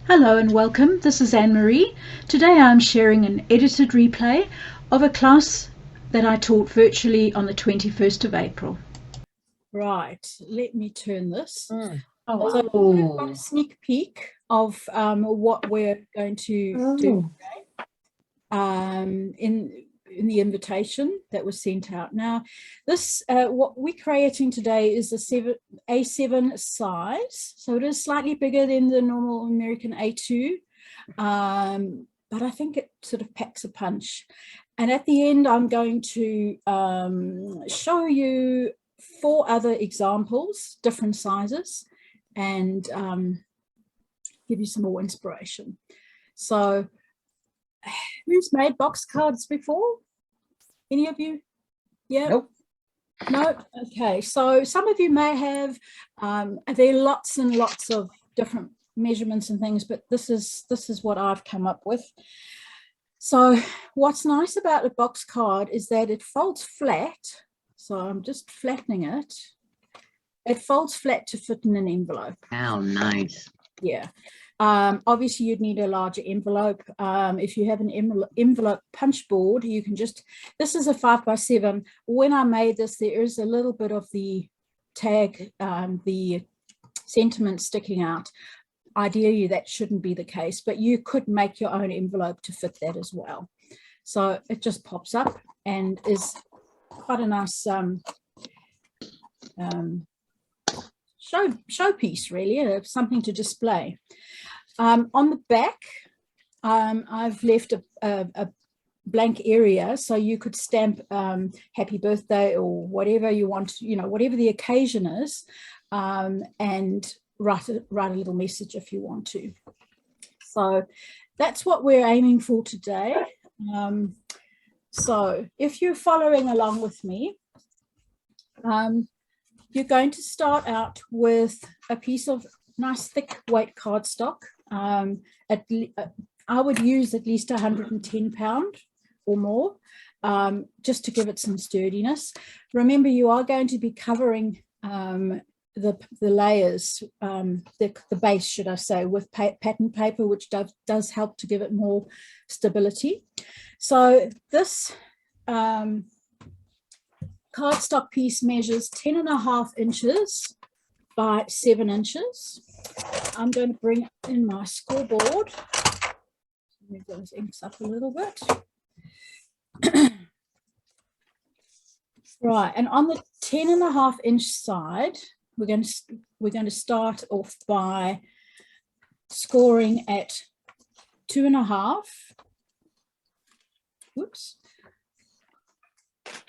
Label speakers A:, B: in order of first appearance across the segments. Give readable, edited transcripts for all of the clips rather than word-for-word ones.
A: Hello and welcome. This is Anne-Marie. Today I'm sharing an edited replay of a class that I taught virtually on the 21st of April.
B: Right, let me turn this.
A: So
B: we've got a sneak peek of what we're going to do today in the invitation that was sent out. Now, this what we're creating today is a A7 size, so it is slightly bigger than the normal American A2, but I think it sort of packs a punch. And at the end, I'm going to show you 4 other examples, different sizes, and give you some more inspiration. So, who's made box cards before? Any of you? Yeah?
C: Nope.
B: No? Okay, so some of you may have. There are lots and lots of different measurements and things, but this is what I've come up with. So what's nice about a box card is that it folds flat. So I'm just flattening it. It folds flat to fit in an envelope.
C: Oh, nice.
B: Yeah. Obviously, you'd need a larger envelope. If you have an envelope punch board, you can just, this is a 5x7. When I made this, there is a little bit of the tag, the sentiment sticking out. Ideally, that shouldn't be the case, but you could make your own envelope to fit that as well. So it just pops up and is quite a nice showpiece, really, something to display. On the back, I've left a blank area, so you could stamp happy birthday or whatever you want, whatever the occasion is, and write a little message if you want to. So that's what we're aiming for today. So if you're following along with me, you're going to start out with a piece of nice thick weight cardstock. I would use at least 110 pound or more, just to give it some sturdiness. Remember, you are going to be covering the layers, the base, should I say, with pattern paper, which does help to give it more stability. So this cardstock piece measures 10.5 inches by 7 inches. I'm going to bring in my scoreboard. Move those inks up a little bit. Right, and on the 10.5 inch side, we're going to start off by scoring at 2.5. Whoops.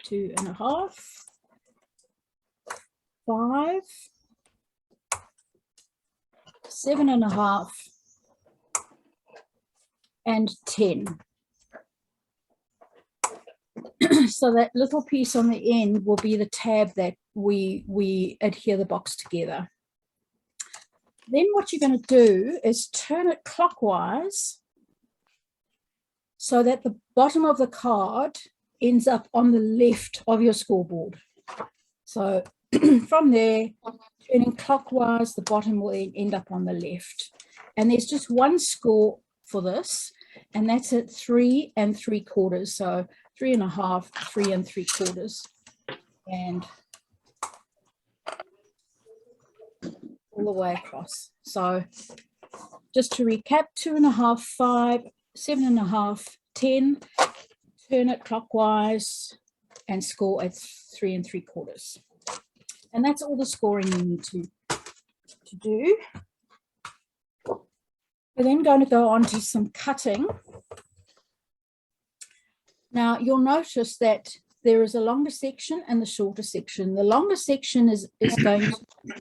B: 2.5, 5, 7.5, and 10. So that little piece on the end will be the tab that we adhere the box together. Then what you're going to do is turn it clockwise so that the bottom of the card ends up on the left of your scoreboard. So from there, turning clockwise, the bottom will end up on the left. And there's just one score for this, and that's at 3 3/4. So 3.5, 3 3/4, and all the way across. So just to recap, 2.5, 5, 7.5, 10. Turn it clockwise and score at 3 3/4. And that's all the scoring you need to do. We're then going to go on to some cutting. Now, you'll notice that there is a longer section and the shorter section. The longer section is going to be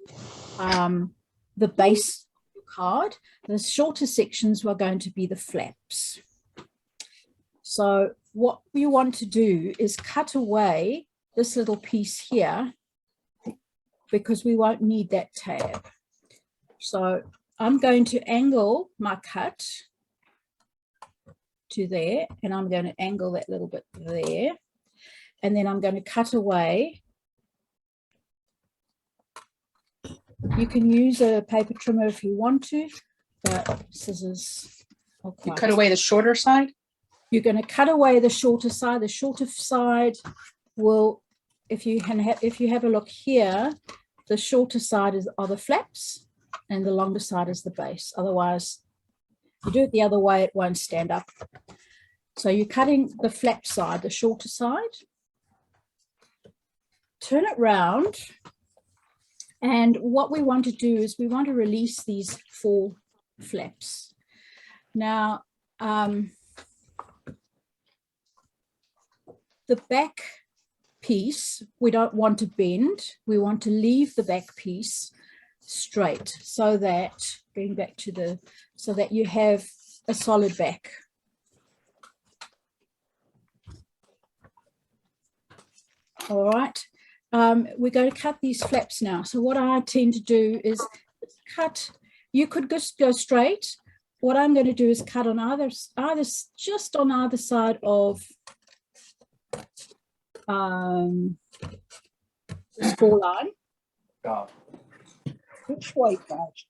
B: the base card. The shorter sections are going to be the flaps. So what we want to do is cut away this little piece here, because we won't need that tab. So I'm going to angle my cut to there, and I'm going to angle that little bit there, and then I'm going to cut away. You can use a paper trimmer if you want to. but scissors are
C: You
B: quite.
C: cut away the shorter side?
B: You're going to cut away the shorter side. The shorter side will, if you have a look here, the shorter side are the flaps and the longer side is the base. Otherwise, if you do it the other way, it won't stand up. So you're cutting the flap side, the shorter side. Turn it round. And what we want to do is we want to release these 4 flaps. Now, the back piece, we don't want to bend. We want to leave the back piece straight so that, going back to so that you have a solid back. All right. We're going to cut these flaps now. So what I tend to do is cut, you could just go straight. What I'm going to do is cut on just on either side of the score line. Which way, guys?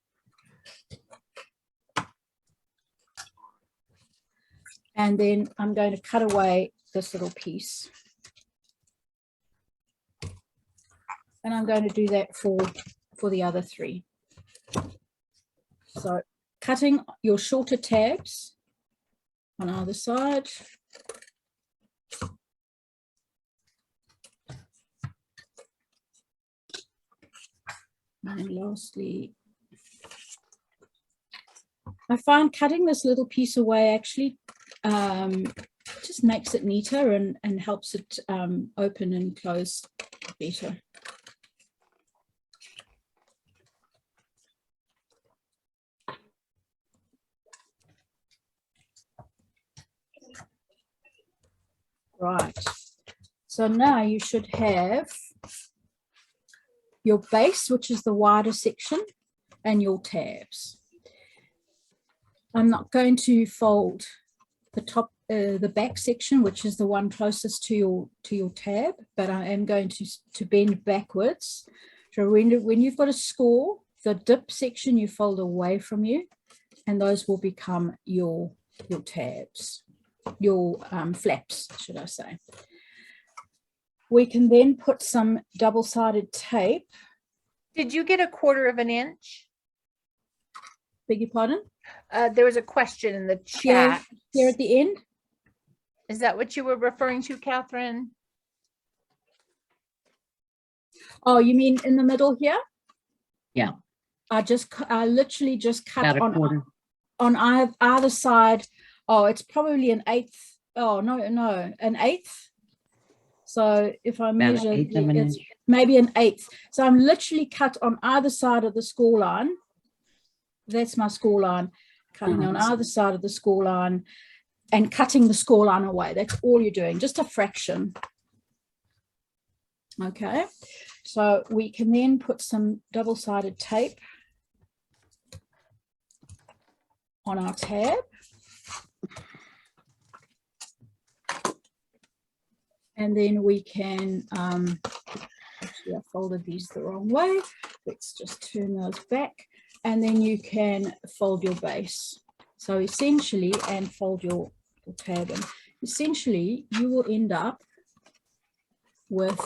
B: And then I'm going to cut away this little piece. And I'm going to do that for the other 3. So cutting your shorter tabs on either side. And lastly, I find cutting this little piece away actually just makes it neater and helps it open and close better. Right, so now you should have your base, which is the wider section, and your tabs. I'm not going to fold the back section, which is the one closest to your tab, but I am going to bend backwards. So when you've got a score, the dip section you fold away from you, and those will become your tabs, your flaps, should I say. We can then put some double-sided tape.
D: Did you get 1/4 inch?
B: Beg your pardon?
D: There was a question in the chat.
B: Here at the end.
D: Is that what you were referring to, Catherine?
B: Oh, you mean in the middle here?
E: Yeah.
B: I literally just cut
E: About 1/4.
B: on either side. Oh, it's probably an 1/8. Oh, no, an 1/8. So if I measure, it's maybe an 1/8. So I'm literally cut on either side of the score line. That's my score line, cutting on either side of the score line and cutting the score line away. That's all you're doing, just a fraction. Okay, so we can then put some double-sided tape on our tab. And then we can, actually I folded these the wrong way. Let's just turn those back. And then you can fold your base. So essentially, and fold your tab in. Essentially, you will end up with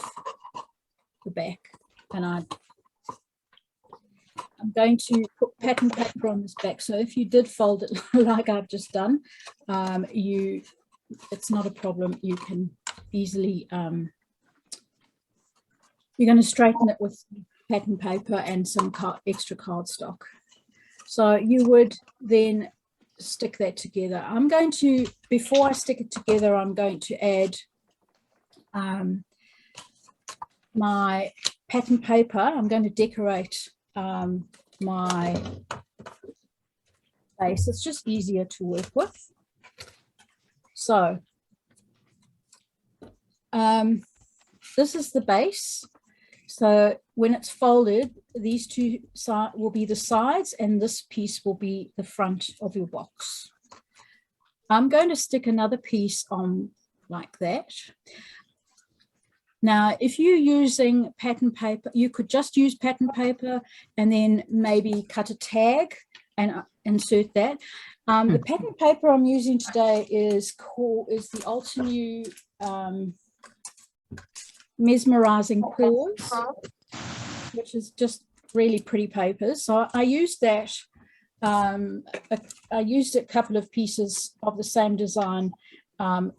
B: the back. And I'm going to put pattern paper on this back. So if you did fold it like I've just done, it's not a problem. You can easily, you're going to straighten it with pattern paper and some extra cardstock. So you would then stick that together. I'm going to, before I stick it together, I'm going to add my pattern paper. I'm going to decorate my base. It's just easier to work with. So this is the base. So when it's folded, these two will be the sides and this piece will be the front of your box. I'm going to stick another piece on like that. Now, if you're using pattern paper, you could just use pattern paper and then maybe cut a tag and insert that. The pattern paper I'm using today is the Altenew Mesmerizing Paws, which is just really pretty papers. So I used that. I used a couple of pieces of the same design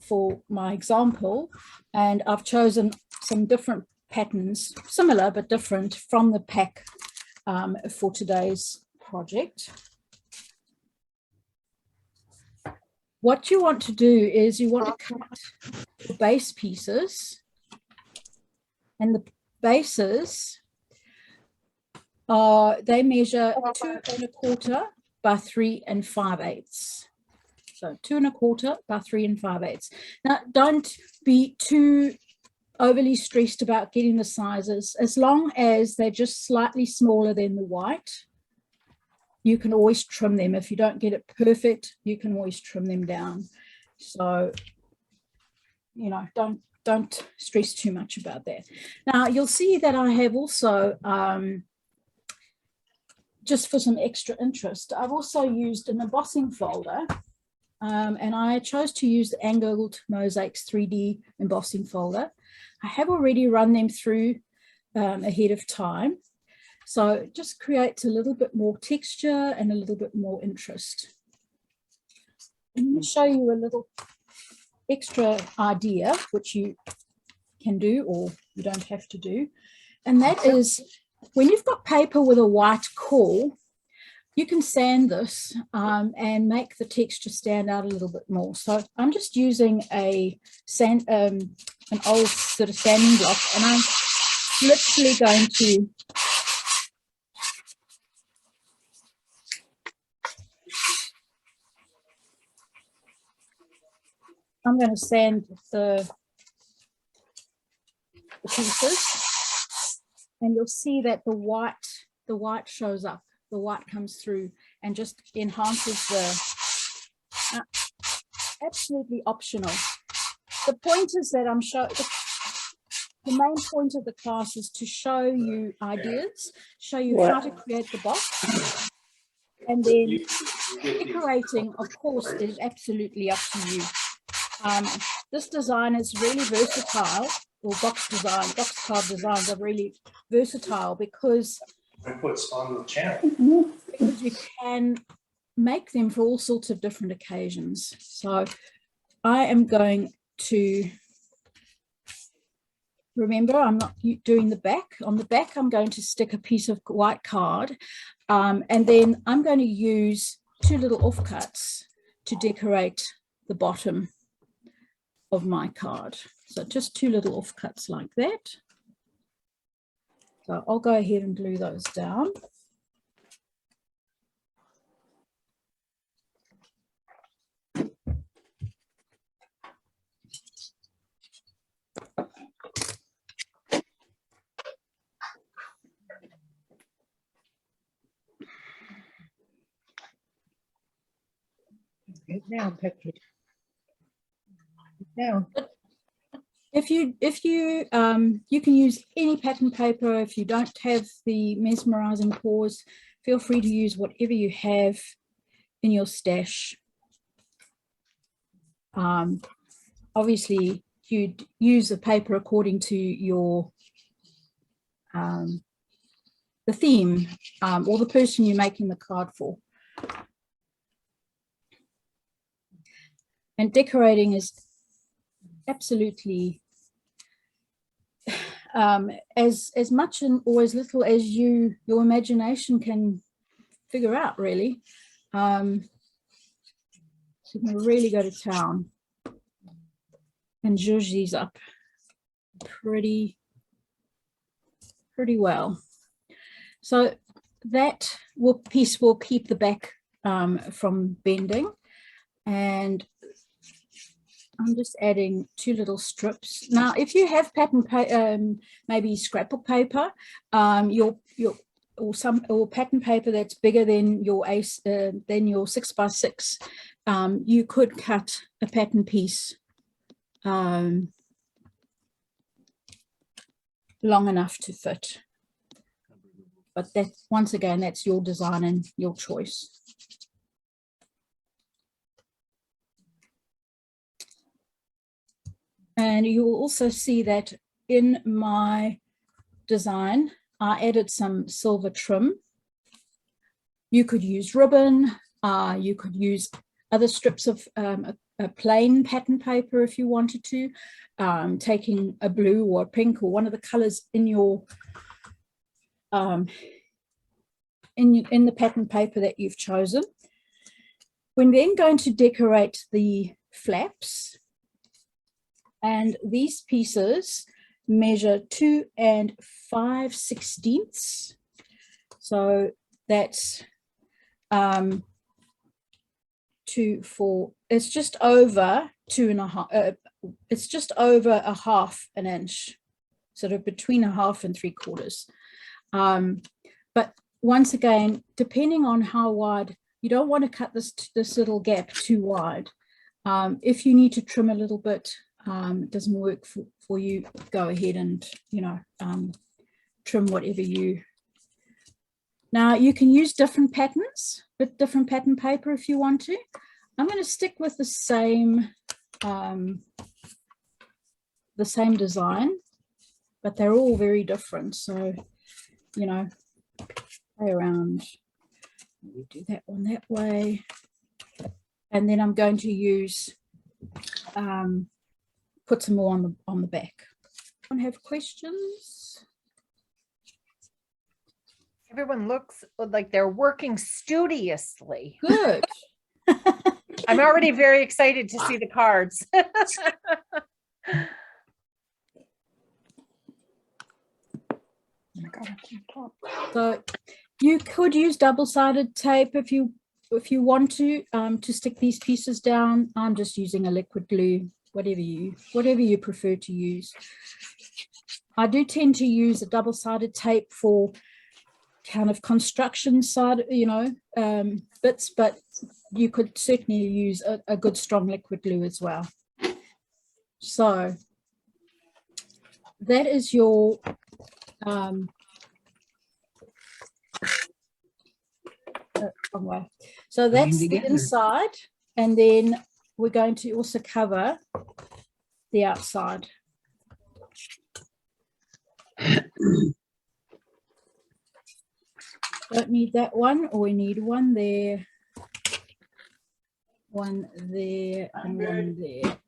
B: for my example, and I've chosen some different patterns, similar but different, from the pack for today's project. What you want to do is you want to cut the base pieces, and the bases they measure 2 1/4 by 3 5/8. So 2 1/4 by 3 5/8. Now, don't be too overly stressed about getting the sizes. As long as they're just slightly smaller than the white, you can always trim them. If you don't get it perfect, you can always trim them down. So, you know, don't stress too much about that. Now, you'll see that I have also, just for some extra interest, I've also used an embossing folder, and I chose to use the Angled Mosaics 3D embossing folder. I have already run them through ahead of time. So it just creates a little bit more texture and a little bit more interest. Let me show you a little extra idea, which you can do or you don't have to do. And that is, when you've got paper with a white core, you can sand this and make the texture stand out a little bit more. So I'm just using an old sort of sanding block, and I'm literally going to sand the pieces, and you'll see that the white shows up, the white comes through and just enhances the absolutely optional. The point is that I'm showing, the main point of the class is to show you ideas, show you how to create the box, and then decorating, of course, is absolutely up to you. This design is really versatile, or box card designs are really versatile because
C: on the channel.
B: Because you can make them for all sorts of different occasions. So I am going to, remember, I'm not doing the back. On the back, I'm going to stick a piece of white card, and then I'm going to use 2 little offcuts to decorate the bottom of my card. So just 2 little offcuts like that. So I'll go ahead and glue those down.
E: Now, Patrick. Now.
B: If you you can use any pattern paper. If you don't have the mesmerizing paws, feel free to use whatever you have in your stash. Obviously, you'd use the paper according to your the theme or the person you're making the card for. And decorating is absolutely as much or as little as your imagination can figure out, really. So you can really go to town and zhuzh these up pretty well. So that piece will keep the back from bending, and I'm just adding 2 little strips. Now, if you have pattern maybe scrapbook paper, or pattern paper that's bigger than your 6x6, you could cut a pattern piece long enough to fit. But that, once again, that's your design and your choice. And you will also see that in my design, I added some silver trim. You could use ribbon, you could use other strips of a plain pattern paper if you wanted to, taking a blue or a pink or one of the colors in your in the pattern paper that you've chosen. We're then going to decorate the flaps, and these pieces measure 2 5/16. So that's 2, 4, it's just over 2.5, it's just over 1/2 an inch, sort of between 1/2 and 3/4. But once again, depending on how wide, you don't want to cut this little gap too wide. If you need to trim a little bit, it doesn't work for you, go ahead and, you know, trim whatever you. Now you can use different patterns with different pattern paper if you want to. I'm going to stick with the same design, but they're all very different. So, you know, play around. We do that one that way, and then I'm going to use put some more on the back. Anyone have questions?
D: Everyone looks like they're working studiously.
B: Good.
D: I'm already very excited to see the cards.
B: So you could use double-sided tape if you want to stick these pieces down. I'm just using a liquid glue, whatever you prefer to use. I do tend to use a double-sided tape for kind of construction side, you know, bits, but you could certainly use a good strong liquid glue as well. So that is your wrong way. So that's the inside, and then we're going to also cover the outside. Don't need that one, or we need one there, and one there.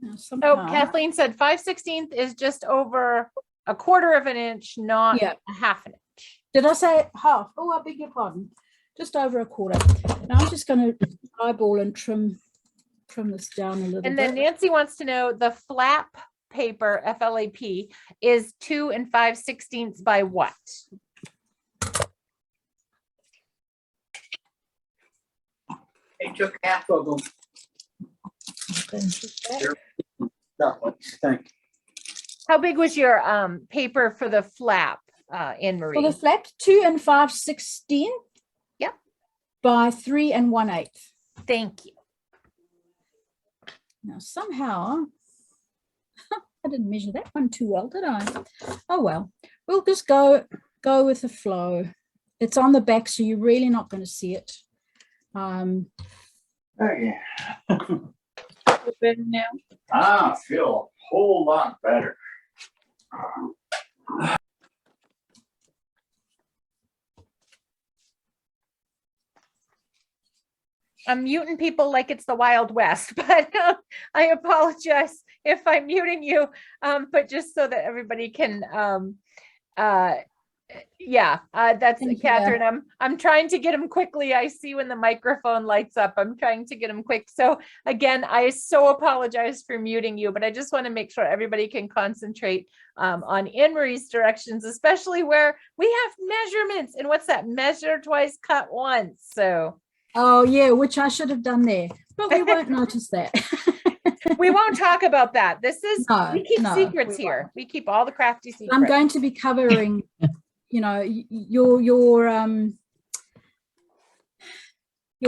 B: Now,
D: So Kathleen said 5/16 is just over 1/4 of an inch, not
B: Yeah.
D: 1/2 an inch.
B: Did I say half? Oh, I beg your pardon. Just over 1/4. Now I'm just going to eyeball and trim this down a little bit.
D: And then Nancy wants to know the flap paper, FLAP, is 2 5/16 by what?
E: They took half of them.
D: How big was your paper for the flap, Anne-Marie?
B: For the flap, 2 5/16.
D: Yep.
B: By 3 1/8.
D: Thank you.
B: Now somehow I didn't measure that one too well, did I? Oh well, we'll just go with the flow. It's on the back, so you're really not going to see it.
E: Oh yeah.
D: Better now.
E: I feel a whole lot better.
D: I'm muting people like it's the Wild West, but I apologize if I'm muting you, but just so that everybody can, that's Catherine. I'm trying to get them quickly. I see when the microphone lights up, I'm trying to get them quick. So again, I so apologize for muting you, but I just want to make sure everybody can concentrate on Anne-Marie's directions, especially where we have measurements. And what's that? Measure twice, cut once. So.
B: Oh yeah, which I should have done there, but we won't notice that.
D: We won't talk about that. This is, we keep secrets here.
B: Won't.
D: We keep all the crafty secrets.
B: I'm going to be covering, you know, your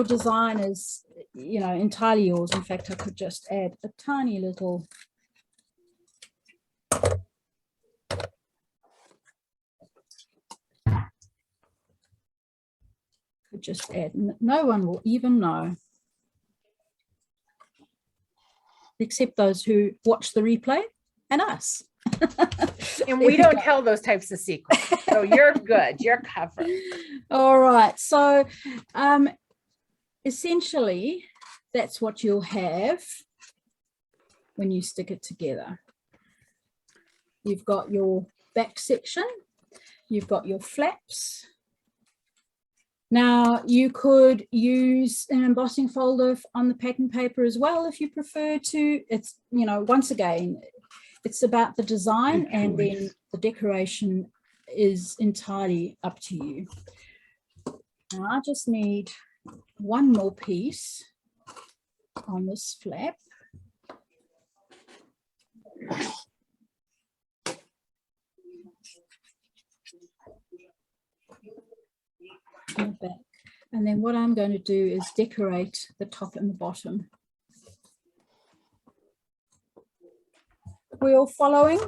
B: design is, you know, entirely yours. In fact, I could just add a tiny little. Just add, no one will even know. except those who watch the replay and us.
D: And we don't tell those types of secrets. So you're good. You're covered.
B: All right. So essentially, that's what you'll have when you stick it together. You've got your back section. You've got your flaps. Now, you could use an embossing folder on the pattern paper as well if you prefer to. It's, you know, once again, it's about the design, and then the decoration is entirely up to you. Now, I just need one more piece on this flap. On the back. And then what I'm going to do is decorate the top and the bottom. We all following?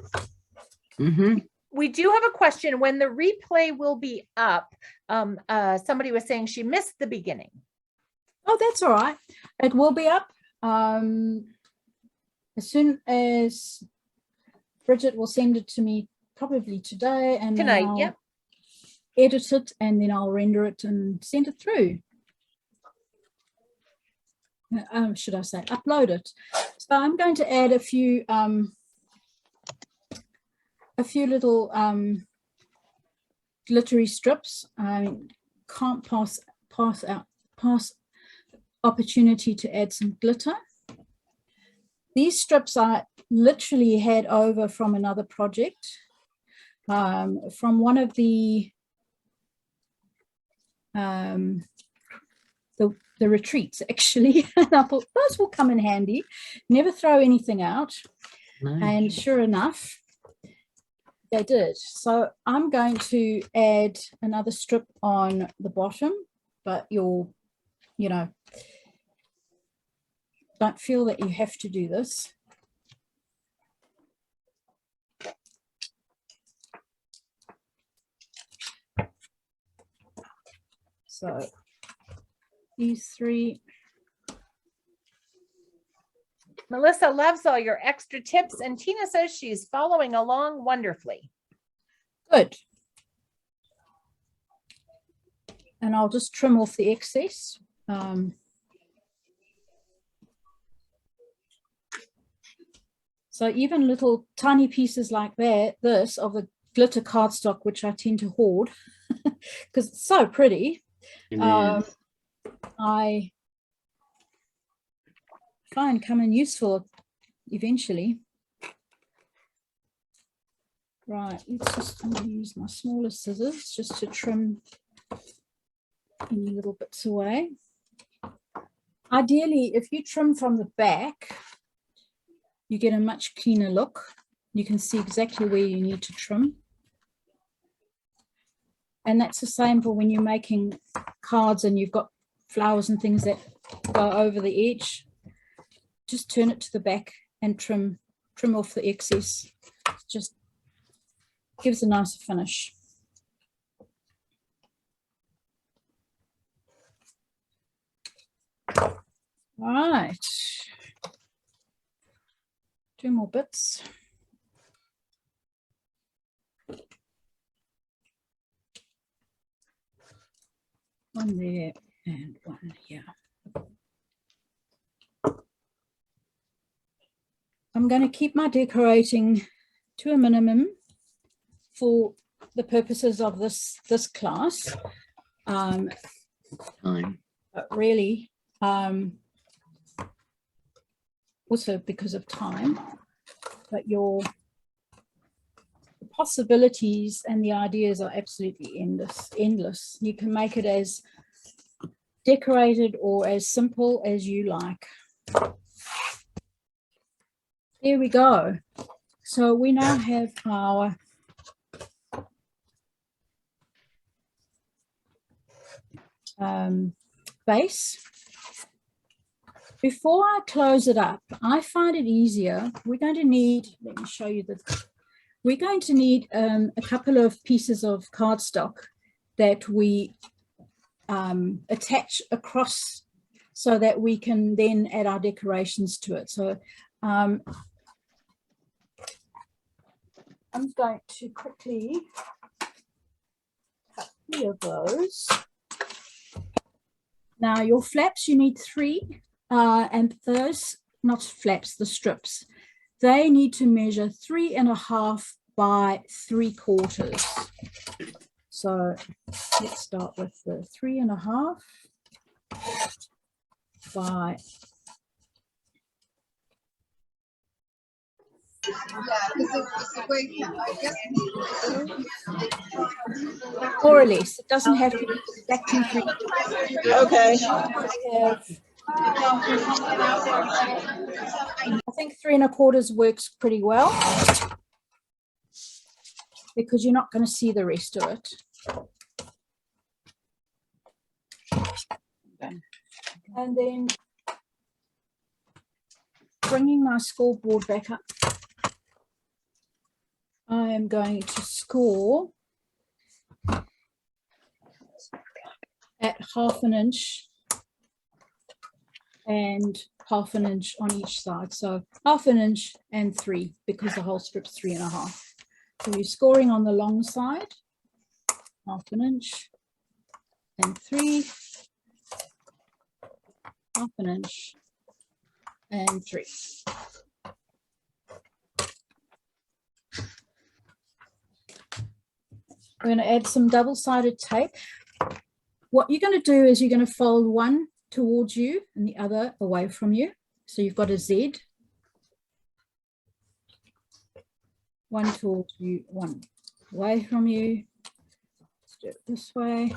F: Mm-hmm.
D: We do have a question. When the replay will be up, somebody was saying she missed the beginning.
B: Oh, that's all right. It will be up as soon as Bridget will send it to me, probably today, and
D: Tonight,
B: then I'll
D: yeah.
B: edit it, and then I'll render it and send it through. Should I say upload it? So I'm going to add a few little glittery strips. I can't pass opportunity to add some glitter. These strips I literally had over from another project, from one of the retreats, actually. And I thought those will come in handy. Never throw anything out.
F: Nice.
B: And sure enough, they did. So I'm going to add another strip on the bottom, but you'll, you know, don't feel that you have to do this. So these three.
D: Melissa loves all your extra tips, and Tina says she's following along wonderfully.
B: Good. And I'll just trim off the excess. So even little tiny pieces like this of the glitter cardstock, which I tend to hoard because it's so pretty. I try and come in useful eventually. Right, let's just, I'm going to use my smaller scissors just to trim any little bits away. Ideally, if you trim from the back, you get a much cleaner look. You can see exactly where you need to trim. And that's the same for when you're making cards and you've got flowers and things that go over the edge. Just turn it to the back and trim off the excess. Just gives a nicer finish. All right. 2 more bits. One there and one here. I'm going to keep my decorating to a minimum for the purposes of this class.
F: Time.
B: But really, also because of time, but the possibilities and the ideas are absolutely endless. You can make it as decorated or as simple as you like. There we go. So we now have our base. Before I close it up, I find it easier. We're going to need, let me show you this. We're going to need a couple of pieces of cardstock that we attach across so that we can then add our decorations to it. So I'm going to quickly cut 3 of those. Now your flaps, you need 3, and those, not flaps, the strips, they need to measure 3.5 by 3/4. So let's start with the 3.5 by 4, or less. It doesn't have to be exactly 3.
D: Okay.
B: I think 3.25 works pretty well because you're not going to see the rest of it. And then bringing my scoreboard back up, I am going to score at 1/2 inch and 1/2 inch on each side. So 1/2 inch and 3, because the whole strip's 3.5. So you're scoring on the long side, 1/2 inch and 3, 1/2 inch and 3. We're going to add some double-sided tape. What you're going to do is you're going to fold one towards you and the other away from you. So you've got a Z. One towards you, one away from you. Let's do it this way.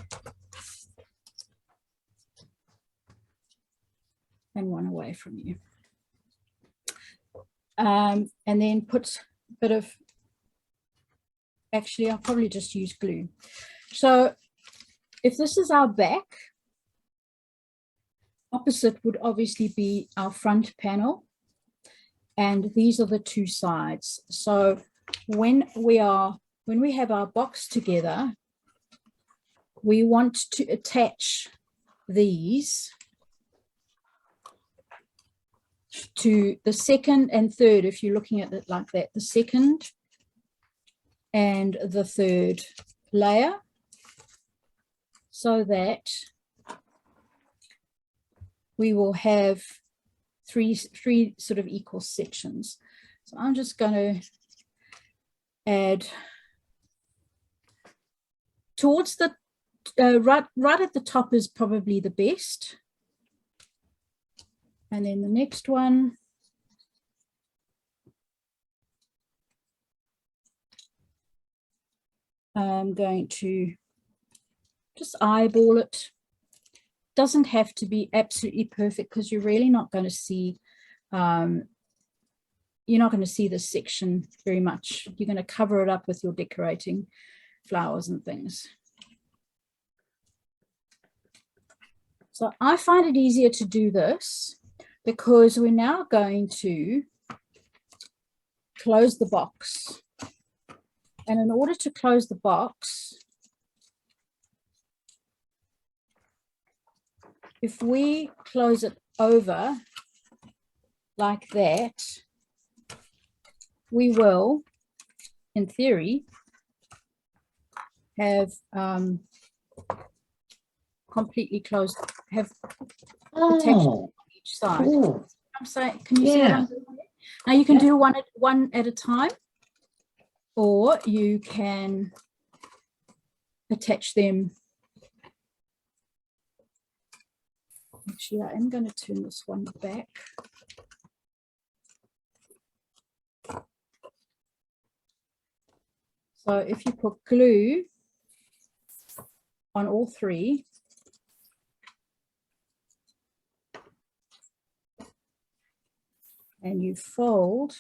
B: And one away from you. And then put a bit of, actually I'll probably just use glue. So if this is our back, opposite would obviously be our front panel, and these are the 2 sides. So when we have our box together, we want to attach these to the second and third, if you're looking at it like that, the second and the third layer, so that we will have three sort of equal sections. So I'm just going to add towards the right at the top is probably the best. And then the next one, I'm going to just eyeball it. Doesn't have to be absolutely perfect because you're really not going to see, you're not going to see this section very much. You're going to cover it up with your decorating flowers and things. So I find it easier to do this because we're now going to close the box. And in order to close the box, if we close it over like that, we will, in theory, have completely closed, have attached on each side.
F: Cool.
B: I'm saying, can you see what I'm doing? Now you can do one at a time, or you can attach them. Actually, I am going to turn this one back. So if you put glue on all 3, and you fold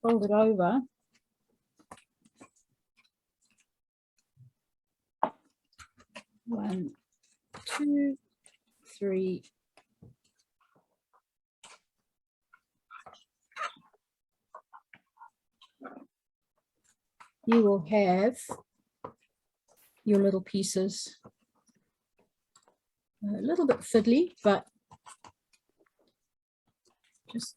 B: it over, one, 2, 3, you will have your little pieces. A little bit fiddly, but Just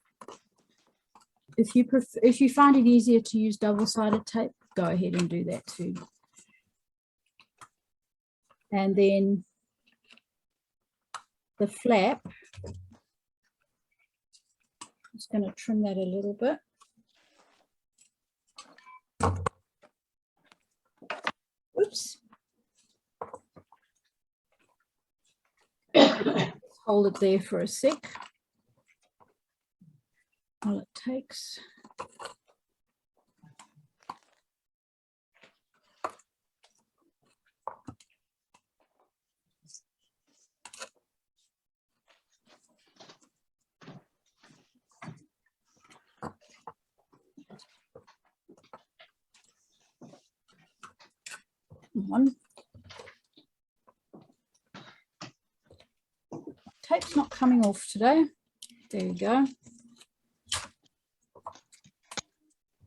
B: if you find it easier to use double-sided tape, go ahead and do that too. And then the flap, just going to trim that a little bit. Oops. Hold it there for a sec while it takes. One. Tape's not coming off today. There you go.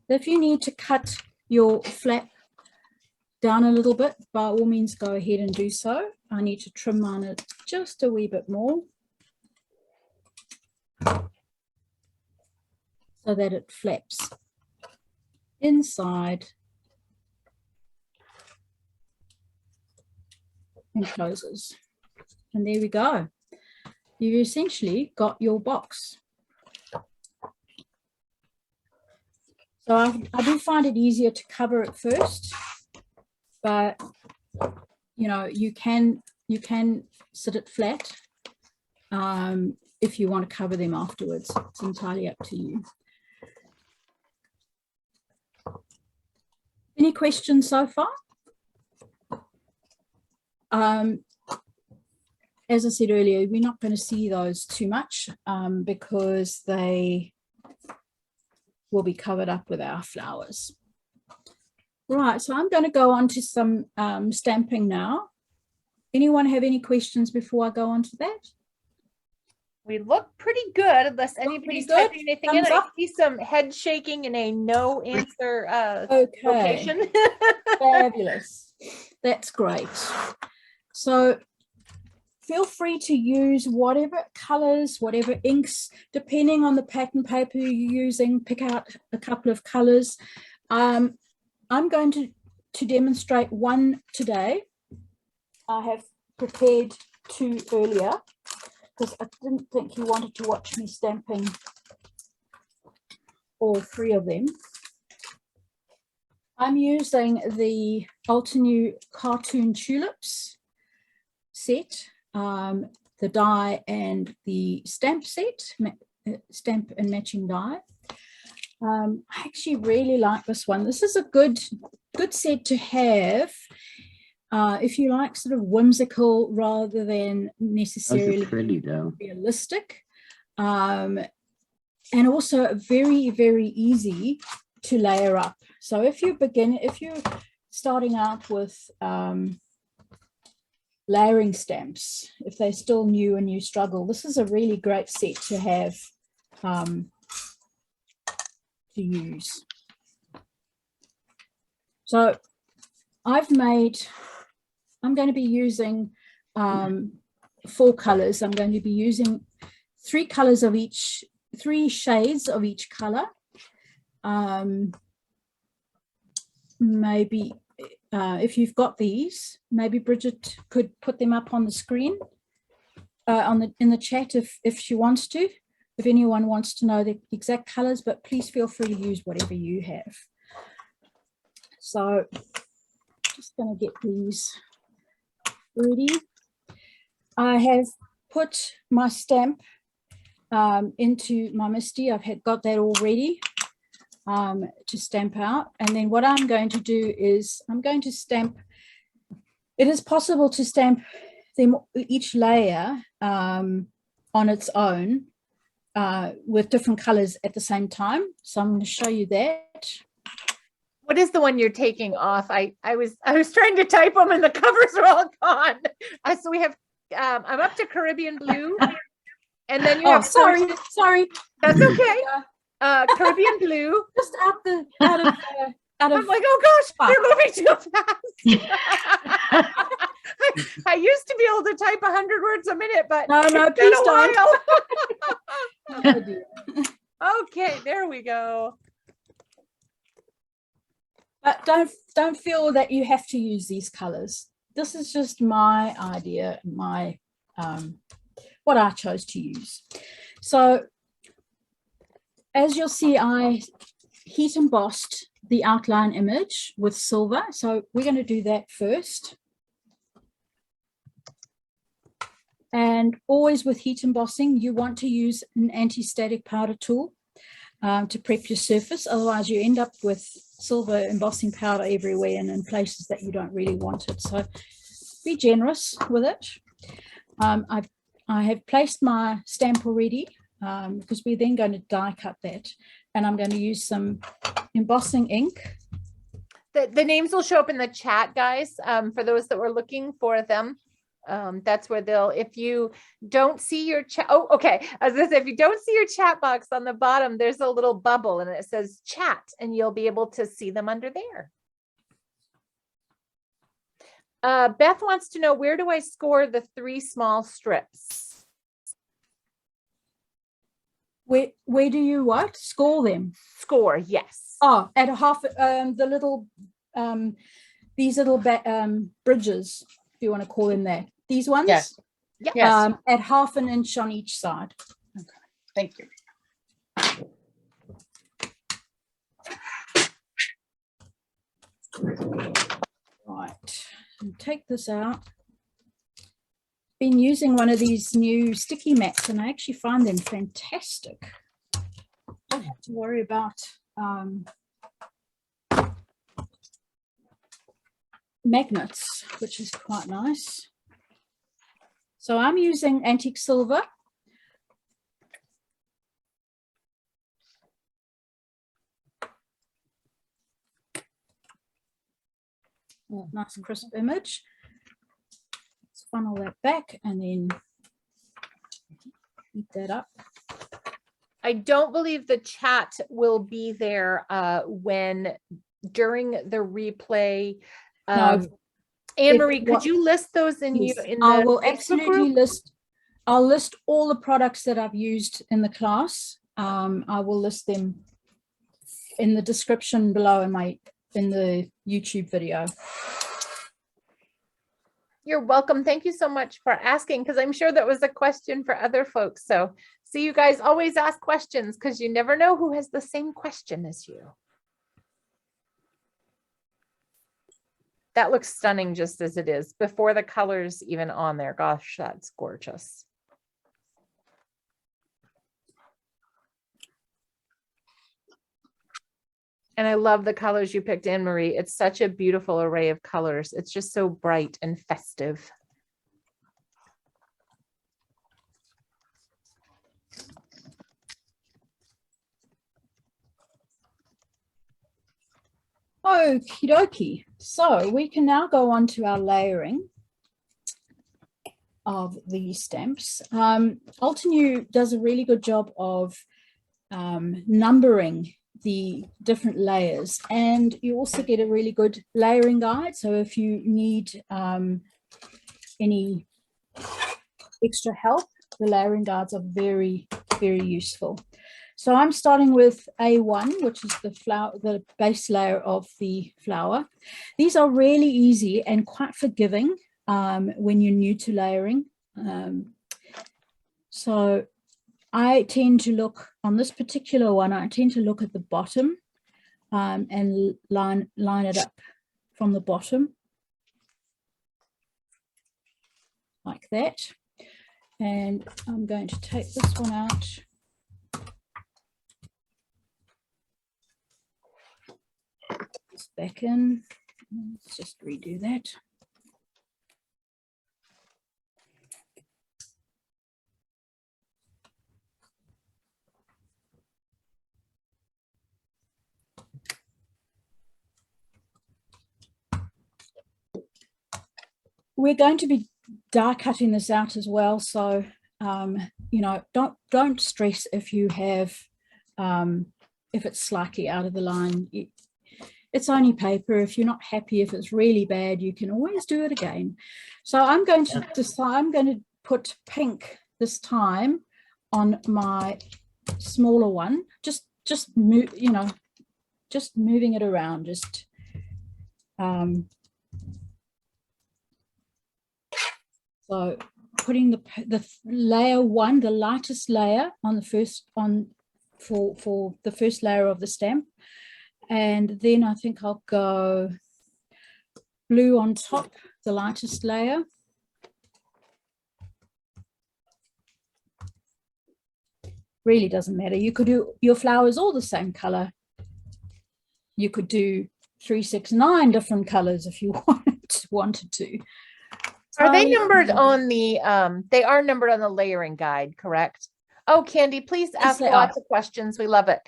B: If you need to cut your flap down a little bit, by all means go ahead and do so. I need to trim on it just a wee bit more so that it flaps inside and closes. And there we go. You've essentially got your box. So I do find it easier to cover it first, but you know, you can sit it flat if you want to cover them afterwards. It's entirely up to you. Any questions so far? As I said earlier, we're not going to see those too much because they will be covered up with our flowers. Right, so I'm going to go on to some stamping now. Anyone have any questions before I go on to that?
D: We look pretty good, unless anybody's typing anything in. I see some head shaking in a no answer location.
B: Fabulous. That's great. So feel free to use whatever colors, whatever inks, depending on the pattern paper you're using. Pick out a couple of colors. I'm going to demonstrate one today. I have prepared two earlier because I didn't think you wanted to watch me stamping all three of them. I'm using the Altenew cartoon tulips set, the die and the stamp set, stamp and matching die. I actually really like this one. This is a good set to have if you like sort of whimsical rather than necessarily
F: pretty,
B: realistic, and also very, very easy to layer up. So if you're starting out with layering stamps, if they're still new and you struggle, this is a really great set to have to use. So I'm going to be using 4 colors. I'm going to be using 3 colors of each, 3 shades of each color. Maybe if you've got these, maybe Bridget could put them up on the screen in the chat if she wants to, if anyone wants to know the exact colors, but please feel free to use whatever you have. So just going to get these ready. I have put my stamp into my MISTI. I've got that all ready to stamp out. And then what I'm going to do is I'm going to stamp. It is possible to stamp them each layer on its own with different colors at the same time. So I'm going to show you that.
D: What is the one you're taking off? I was trying to type them and the covers are all gone. So we have I'm up to Caribbean blue, and then you have
B: sorry.
D: That's okay. Caribbean blue.
B: Just out of
D: I'm like, oh gosh, you're moving too fast. I used to be able to type 100 words a minute, but
B: no,
D: it's
B: please
D: been a
B: don't.
D: while.
B: Oh, dear.
D: Okay, there we go.
B: But don't feel that you have to use these colors. This is just my idea, my what I chose to use. So as you'll see, I heat embossed the outline image with silver. So we're going to do that first. And always with heat embossing, you want to use an anti-static powder tool to prep your surface. Otherwise, you end up with silver embossing powder everywhere and in places that you don't really want it. So be generous with it. I have placed my stamp already because we're then going to die cut that. And I'm going to use some embossing ink.
D: The names will show up in the chat, guys, for those that were looking for them. That's where they'll, if you don't see your chat, oh, okay. As I said, if you don't see your chat box on the bottom, there's a little bubble and it says chat, and you'll be able to see them under there. Beth wants to know, where do I score the 3 small strips?
B: Where do you what? Score them?
D: Score, yes.
B: Oh, at a half, the little, these little bridges, if you want to call them that. These ones?
F: Yes.
D: Yep.
F: Yes.
B: At 1/2 inch on each side.
F: Okay. Thank you.
B: Right. And take this out. Been using one of these new sticky mats and I actually find them fantastic. Don't have to worry about magnets, which is quite nice. So I'm using antique silver. Nice crisp image. Let's funnel that back and then heat that up.
D: I don't believe the chat will be there when during the replay.
B: No.
D: Anne-Marie, could you list those in
B: Yes,
D: in the
B: I will
D: Facebook
B: absolutely
D: group?
B: list. I'll list all the products that I've used in the class. I will list them in the description below in the YouTube video.
D: You're welcome. Thank you so much for asking, because I'm sure that was a question for other folks. So you guys always ask questions because you never know who has the same question as you. That looks stunning just as it is, before the colors even on there. Gosh, that's gorgeous. And I love the colors you picked, Anne-Marie. It's such a beautiful array of colors. It's just so bright and festive.
B: Okie dokie. So we can now go on to our layering of the stamps. Altenew does a really good job of numbering the different layers, and you also get a really good layering guide. So if you need any extra help, the layering guides are very, very useful. So I'm starting with A1, which is the base layer of the flower. These are really easy and quite forgiving when you're new to layering. So I tend to look on this particular one, I tend to look at the bottom and line it up from the bottom like that. And I'm going to take this one out. This back in. Let's just redo that. We're going to be die cutting this out as well, so you know, don't stress if you have if it's slightly out of the line. It's only paper. If you're not happy, if it's really bad, you can always do it again. So I'm going to decide, I'm going to put pink this time on my smaller one, just just move, just moving it around, just so putting the layer one, the lightest layer on the first for the first layer of the stamp, and then I think I'll go blue on top, the lightest layer. Really doesn't matter. You could do your flowers all the same color. You could do 3, 6, 9 different colors if you wanted to.
D: Are they numbered on the, they are numbered on the layering guide, correct? Oh, Candy, please ask lots of questions. We love it.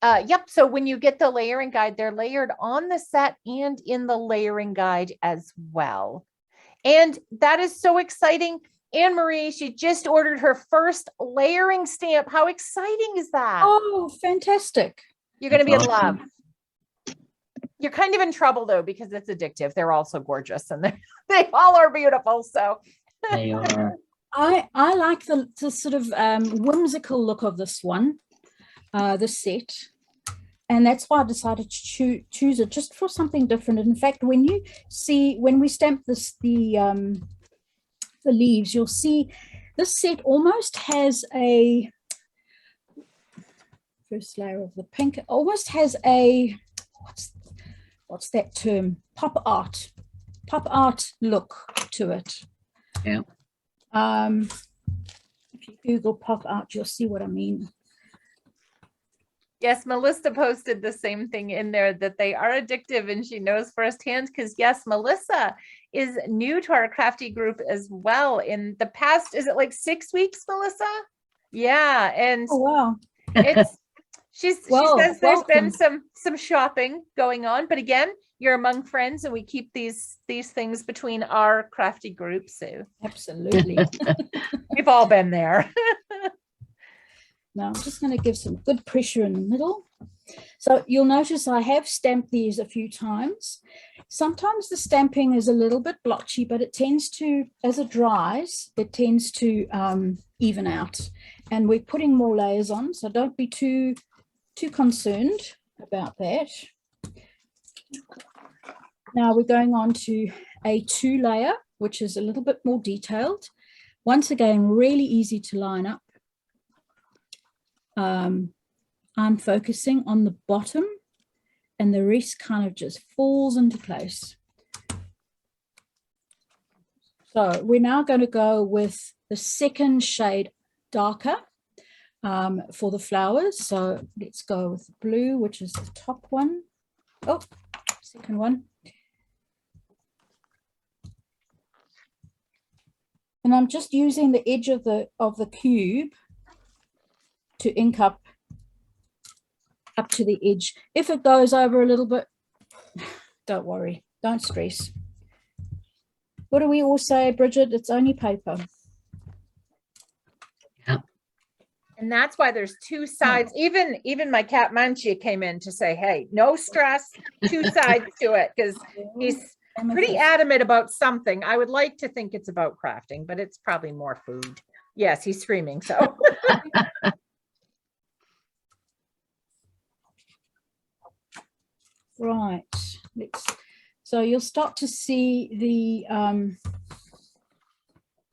D: Yep. So when you get the layering guide, they're layered on the set and in the layering guide as well. And that is so exciting. Anne Marie, she just ordered her first layering stamp. How exciting is that?
B: Oh, fantastic.
D: You're going to be in love. You're kind of in trouble though, because it's addictive. They're all so gorgeous and they all are beautiful. So
F: They are.
B: I like the sort of whimsical look of this one, the set. And that's why I decided to choose it just for something different. In fact, when we stamp this, the leaves, you'll see this set almost has a first layer of the pink, almost has a, what's that term? Pop art look to it.
F: Yeah.
B: If you Google pop art, you'll see what I mean.
D: yes, Melissa posted the same thing in there, that they are addictive, and she knows firsthand because yes, Melissa is new to our crafty group as well. In the past, is it like 6 weeks, Melissa? Yeah, and
B: Oh wow.
D: it's she says there's been
B: welcome.
D: some shopping going on, but again, you're among friends, and we keep these things between our crafty groups. So
B: Absolutely.
D: we've all been there.
B: Now I'm just going to give some good pressure in the middle. So you'll notice I have stamped these a few times. Sometimes the stamping is a little bit blotchy, but it tends to, as it dries, it tends to even out. And we're putting more layers on, so don't be too concerned about that. Now we're going on to a 2 layer, which is a little bit more detailed. Once again, really easy to line up. I'm focusing on the bottom and the rest kind of just falls into place. So we're now going to go with the second shade darker for the flowers. So let's go with blue, which is the top one. Oh, second one. And I'm just using the edge of the cube to ink up to the edge. If it goes over a little bit, don't worry, don't stress. What do we all say, Bridget? It's only paper.
F: Yeah.
D: And that's why there's 2 sides. Even my cat Manchia came in to say, hey, no stress, 2 sides to it, because he's pretty adamant about something. I would like to think it's about crafting, but it's probably more food. Yes, he's screaming. So
B: right. So you'll start to see the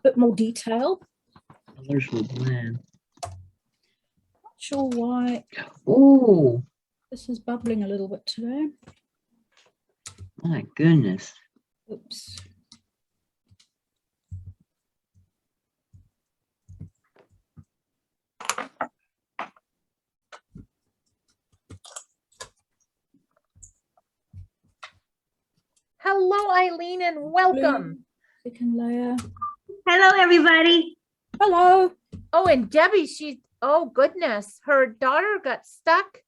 B: bit more detail.
F: Colors will blend.
B: Not sure why
F: Oh,
B: this is bubbling a little bit today.
F: my goodness.
B: Oops.
D: hello, Eileen, and welcome.
B: Second layer.
G: Hello, everybody.
B: Hello.
D: Oh, and Debbie, oh goodness, her daughter got stuck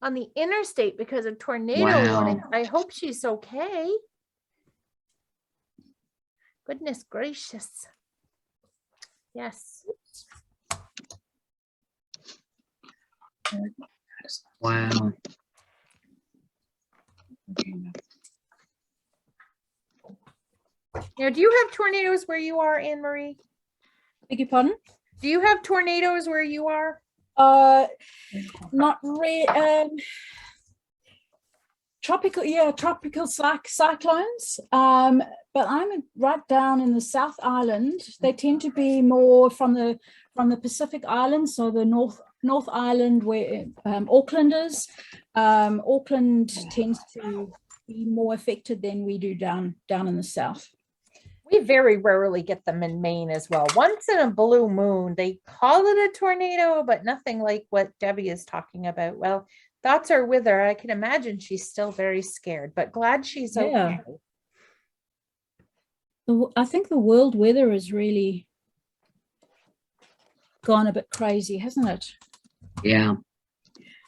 D: on the interstate because of tornado warning. I hope she's okay. Goodness gracious. Yes.
F: Wow.
D: Now, do you have tornadoes where you are, Anne Marie?
B: Beg your pardon?
D: Do you have tornadoes where you are?
B: Not really. Tropical cyclones. But I'm right down in the South Island. They tend to be more from the Pacific Islands, so the North Island where Auckland is. Auckland tends to be more affected than we do down in the south.
D: We very rarely get them in Maine as well. Once in a blue moon, they call it a tornado, but nothing like what Debbie is talking about. Well, thoughts are with her. I can imagine she's still very scared, but glad she's okay.
B: I think the world weather has really gone a bit crazy, hasn't it?
F: Yeah.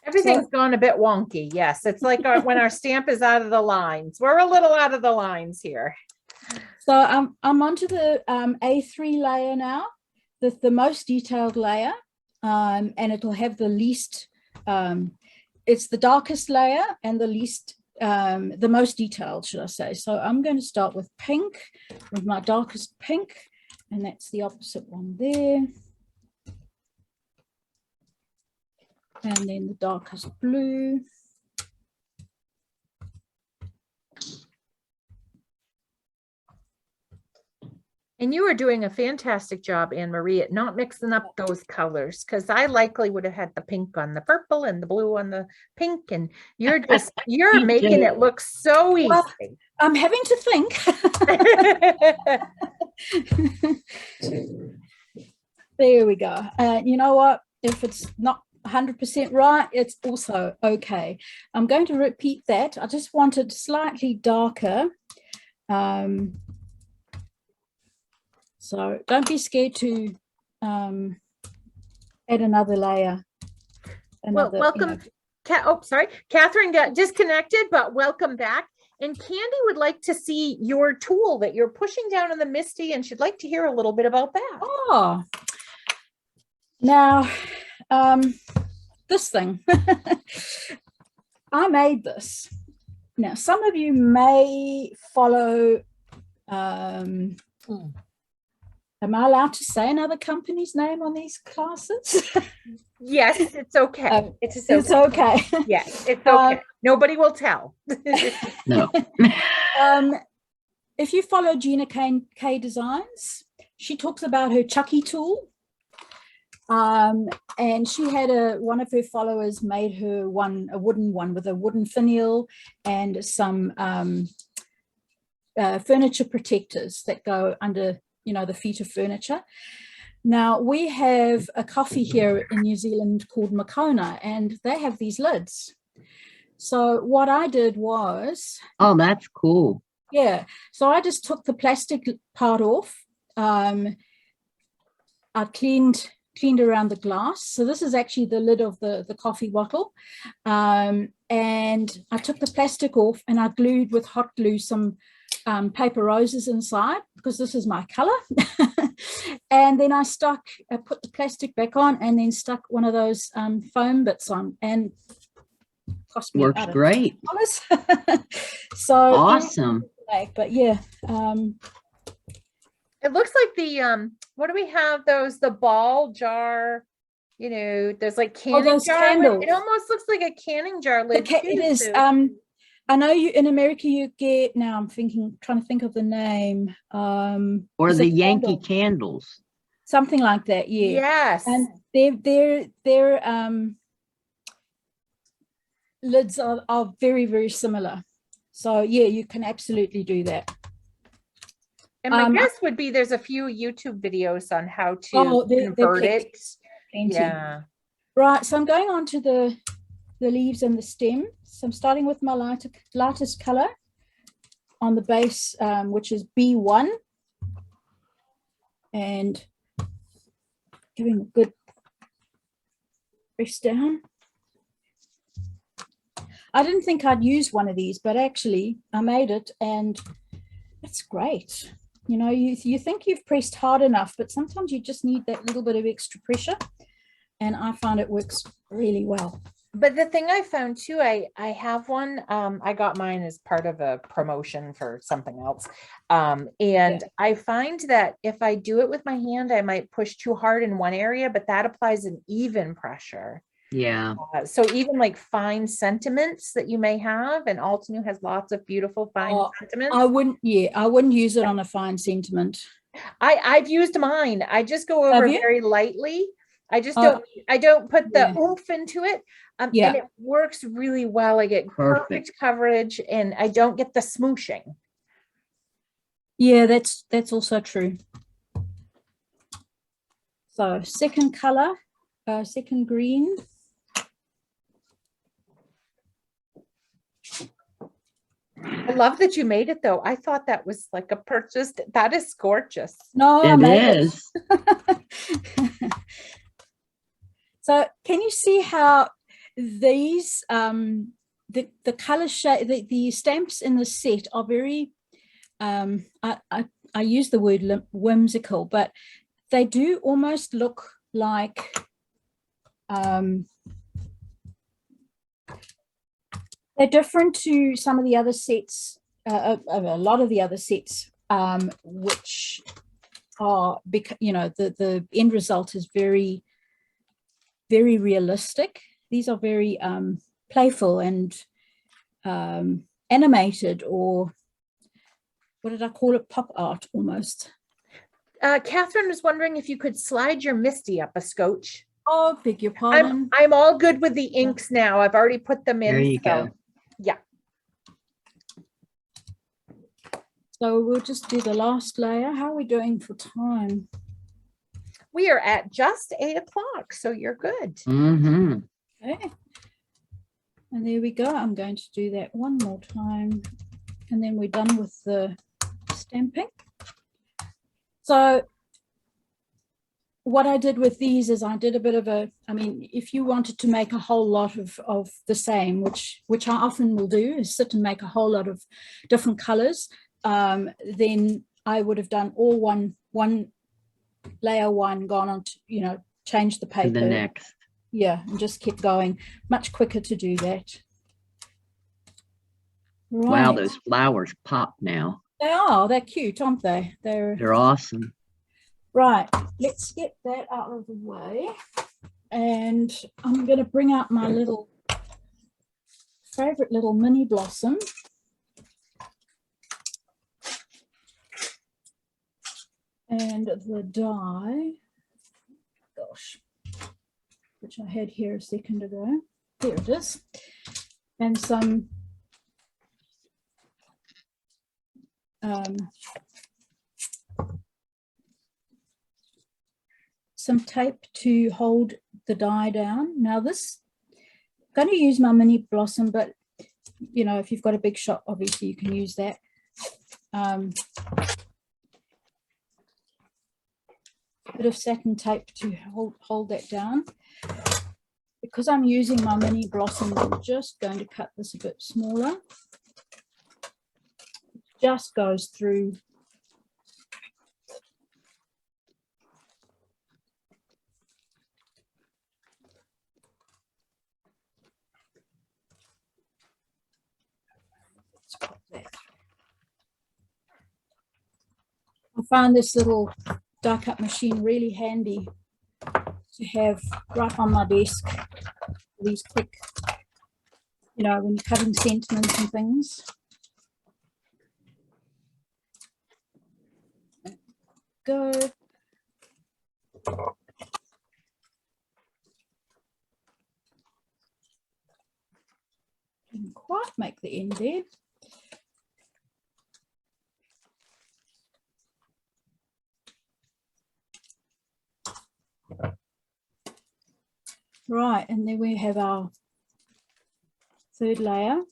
D: Everything's gone a bit wonky. Yes, it's like when our stamp is out of the lines. We're a little out of the lines here.
B: So I'm onto the A3 layer now, the most detailed layer, and it'll have the least, it's the darkest layer and the most detailed, should I say. So I'm going to start with pink, with my darkest pink, and that's the opposite one there. And then the darkest blue.
D: And you are doing a fantastic job, Anne Marie, at not mixing up those colors, because I likely would have had the pink on the purple and the blue on the pink, and you're making it look so easy. Well,
B: I'm having to think. There we go. You know what? If it's not 100% right, it's also okay. I'm going to repeat that. I just want it slightly darker. So don't be scared to add another layer.
D: Well, welcome. Sorry, Catherine got disconnected, but welcome back. And Candy would like to see your tool that you're pushing down in the MISTI, and she'd like to hear a little bit about that.
B: Oh, now this thing, I made this. Now, some of you may follow. Am I allowed to say another company's name on these classes?
D: Yes, it's okay.
B: It's okay.
D: Yes, it's okay. Nobody will tell.
F: No.
B: If you follow Gina K Designs, she talks about her Chucky tool. And she had one of her followers made her a wooden one with a wooden finial and some furniture protectors that go under, the feet of furniture. Now, we have a coffee here in New Zealand called Makona, and they have these lids. So what I did was...
F: Oh, that's cool.
B: Yeah. So I just took the plastic part off. I cleaned around the glass. So this is actually the lid of the coffee bottle. And I took the plastic off and I glued with hot glue some paper roses inside, because this is my color. And then I put the plastic back on and then stuck one of those foam bits on, and cost me
F: works great.
B: So
F: awesome.
B: But yeah,
D: it looks like the what do we have, the ball jar, there's like canning jar.
B: Candles.
D: It almost looks like a canning jar lid.
B: It is. I know you in America you get, now I'm trying to think of the name.
F: Or the Yankee candles.
B: Something like that, yeah.
D: Yes.
B: And their lids are very, very similar. So yeah, you can absolutely do that.
D: And my guess would be there's a few YouTube videos on how to convert it.
B: Plenty.
D: Yeah.
B: Right, so I'm going on to the leaves and the stem. So I'm starting with my lightest color on the base, which is B1, and giving a good press down. I didn't think I'd use one of these, but actually I made it and it's great. You think you've pressed hard enough, but sometimes you just need that little bit of extra pressure, and I find it works really well.
D: But the thing I found too, I have one, I got mine as part of a promotion for something else. And I find that if I do it with my hand, I might push too hard in one area, but that applies an even pressure.
F: Yeah.
D: So even like fine sentiments that you may have, and Altenew has lots of beautiful fine sentiments.
B: I wouldn't use it on a fine sentiment.
D: I've used mine. I just go over very lightly. I just don't put the oomph into it. And it works really well. I get perfect coverage and I don't get the smooshing.
B: Yeah, that's also true. So second color, second green.
D: I love that you made it though. I thought that was like a purchase. That is gorgeous.
B: No,
F: it is.
B: So can you see how these the color shade, the stamps in the set are very I use the word whimsical, but they do almost look like they're different to some of the other sets, a lot of the other sets, which are, you know, the end result is very, very realistic. These are very playful and animated, or what did I call it? Pop art almost.
D: Catherine was wondering if you could slide your Misty up a scotch.
B: Oh, beg your pardon.
D: I'm all good with the inks now. I've already put them in.
F: There you go.
D: Yeah.
B: So we'll just do the last layer. How are we doing for time?
D: We are at just 8 o'clock, so you're good.
F: Mm-hmm.
B: Okay. And there we go. I'm going to do that one more time. And then we're done with the stamping. So what I did with these is I did a bit of a, I mean, if you wanted to make a whole lot of the same, which I often will do, is sit and make a whole lot of different colors, then I would have done all one layer one, gone on to, you know, change the paper.
F: The next.
B: Yeah, and just keep going. Much quicker to do that. Right.
F: Wow, those flowers pop now.
B: They're cute, aren't they?
F: They're awesome.
B: Right, let's get that out of the way. And I'm going to bring out my little favorite little mini blossom. And the die, gosh, which I had here a second ago. There it is. And some tape to hold the die down. Now this, I'm going to use my mini blossom, but you know, if you've got a big shop, obviously you can use that. Bit of satin tape to hold that down. Because I'm using my mini blossom, I'm just going to cut this a bit smaller. It just goes through. Let's pop that. I find this little die cut machine really handy to have right on my desk. These quick, you know, when you're cutting sentiments and things. Go. Didn't quite make the end there. Right, and then we have our third layer.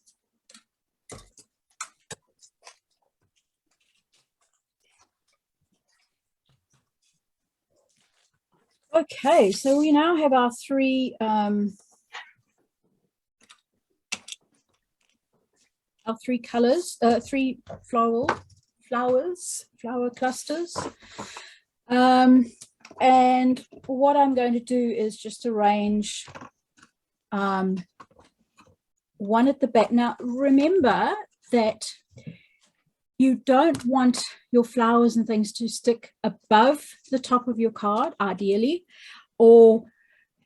B: Okay, so we now have our three colors, three flower clusters. And what I'm going to do is just arrange one at the back. Now, remember that you don't want your flowers and things to stick above the top of your card, ideally, or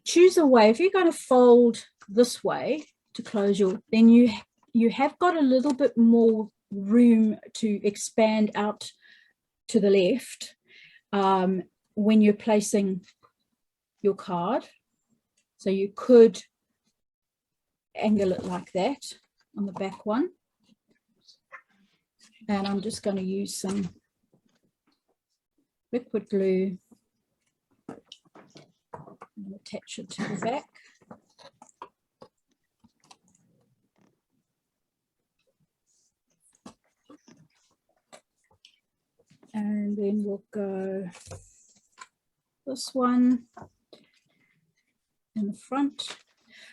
B: choose a way. If you're going to fold this way to close your, then you have got a little bit more room to expand out to the left when you're placing your card. So you could angle it like that on the back one. And I'm just going to use some liquid glue and attach it to the back. And then we'll go this one in the front.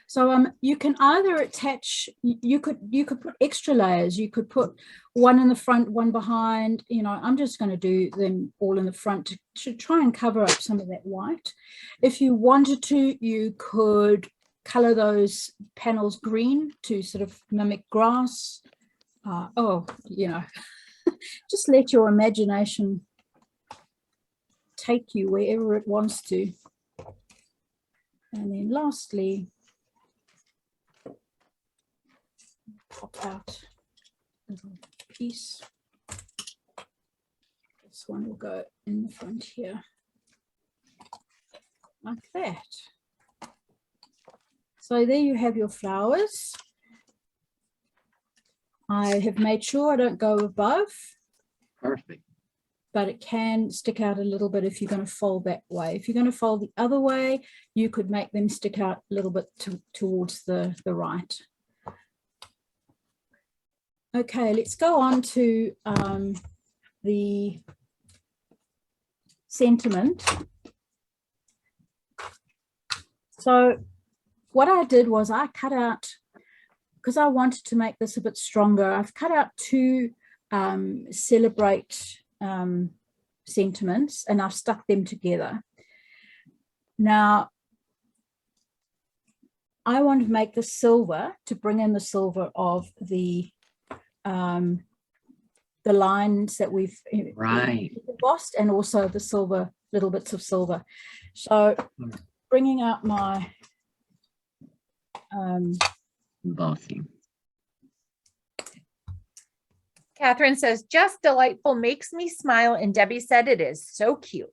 B: So you can either attach, you could put extra layers. You could put one in the front, one behind. You know, I'm just going to do them all in the front to try and cover up some of that white. If you wanted to, you could color those panels green to sort of mimic grass. You know, just let your imagination take you wherever it wants to. And then lastly, pop out a little piece. This one will go in the front here, like that. So there you have your flowers. I have made sure I don't go above.
F: Perfect.
B: But it can stick out a little bit if you're going to fold that way. If you're going to fold the other way, you could make them stick out a little bit towards the right. Okay, let's go on to the sentiment. So what I did was I cut out, because I wanted to make this a bit stronger, I've cut out two celebrate sentiments, and I've stuck them together. Now, I want to make the silver, to bring in the silver of the lines that we've embossed, and also the silver, little bits of silver. So bringing out my
F: embossing.
D: Catherine says, just delightful, makes me smile. And Debbie said it is so cute.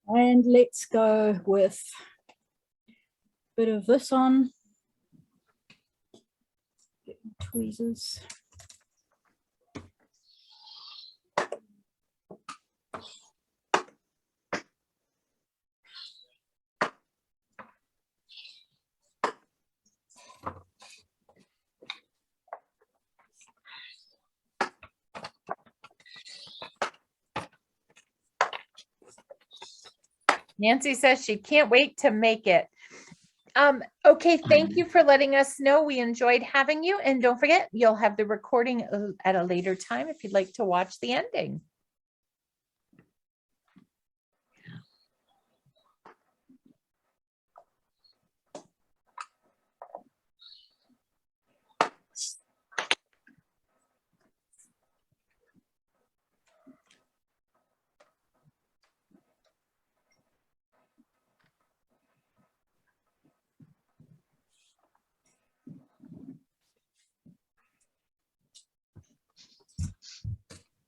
B: And let's go with a bit of this on. Get my tweezers.
D: Nancy says she can't wait to make it. Okay, thank you for letting us know. We enjoyed having you. And don't forget, you'll have the recording at a later time if you'd like to watch the ending.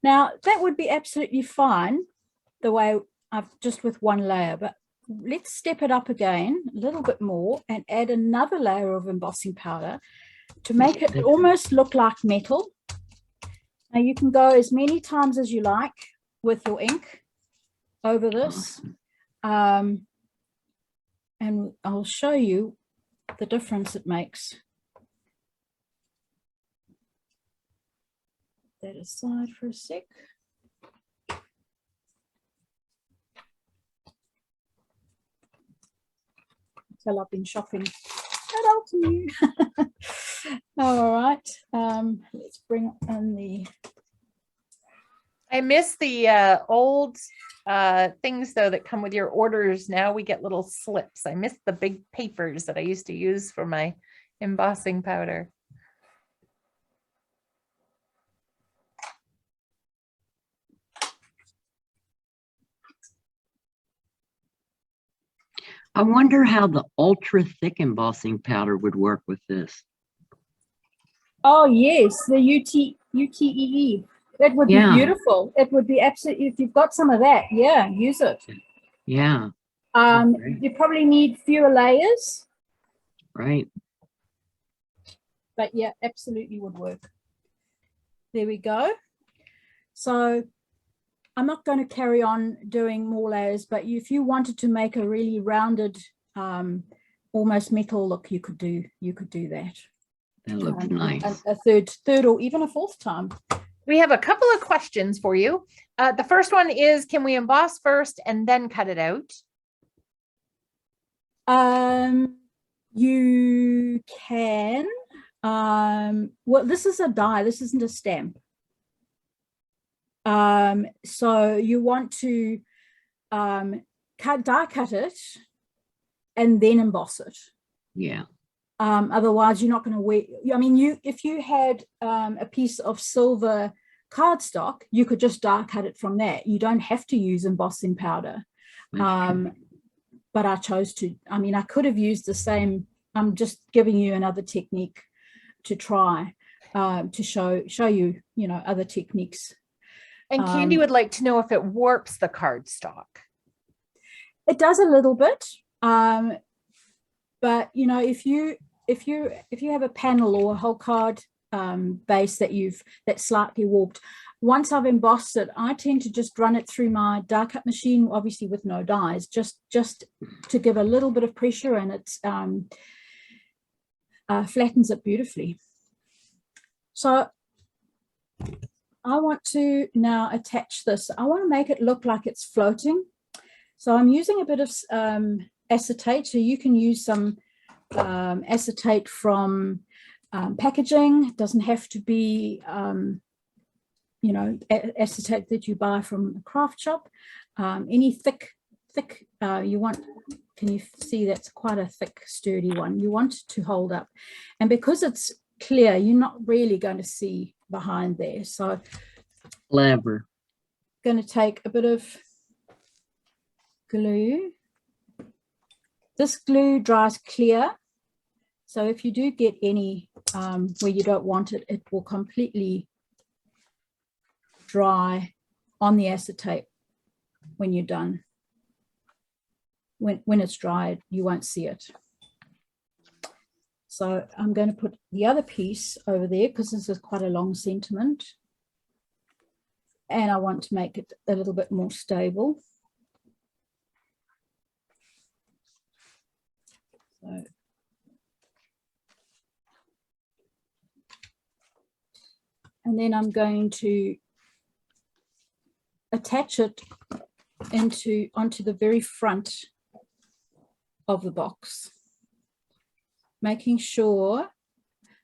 B: Now, that would be absolutely fine, the way I've just with one layer, but let's step it up again a little bit more and add another layer of embossing powder to make it almost look like metal. Now, you can go as many times as you like with your ink over this, and I'll show you the difference it makes. That aside for a sec. Until I've been shopping at Altenew. All right, let's bring in the
D: I miss the old things though that come with your orders. Now we get little slips. I miss the big papers that I used to use for my embossing powder.
F: I wonder how the ultra thick embossing powder would work with this.
B: Oh yes, the UTEE. That would
F: Yeah.
B: be beautiful. It would be absolutely, if you've got some of that, yeah, use it.
F: Yeah, Okay.
B: You probably need fewer layers,
F: right.
B: but yeah, absolutely would work. There we go. So I'm not going to carry on doing more layers, but if you wanted to make a really rounded, almost metal look, you could do that.
F: That looks nice.
B: A third or even a fourth time.
D: We have a couple of questions for you. The first one is, can we emboss first and then cut it out?
B: You can. Well, this is a die. This isn't a stamp. So you want to die cut it and then emboss it.
F: Yeah.
B: Otherwise you're not going to wear, I mean, if you had a piece of silver cardstock, you could just die cut it from that. You don't have to use embossing powder. But I chose to. I mean, I could have used the same. I'm just giving you another technique to try to show you, other techniques.
D: And Candy would like to know if it warps the cardstock.
B: It does a little bit, but if you have a panel or a whole card base that's slightly warped, once I've embossed it, I tend to just run it through my die cut machine, obviously with no dies, just to give a little bit of pressure, and it flattens it beautifully. So I want to now attach this. I want to make it look like it's floating. So I'm using a bit of acetate. So you can use some acetate from packaging. It doesn't have to be, acetate that you buy from a craft shop. Any thick you want. Can you see that's quite a thick, sturdy one? You want to hold up. And because it's clear, you're not really going to see behind there. So
F: Clever.
B: Going to take a bit of glue. This glue dries clear. So if you do get any where you don't want it, it will completely dry on the acetate when you're done. When it's dried, you won't see it. So I'm going to put the other piece over there because this is quite a long sentiment. And I want to make it a little bit more stable. So and then I'm going to attach it onto the very front of the box, making sure,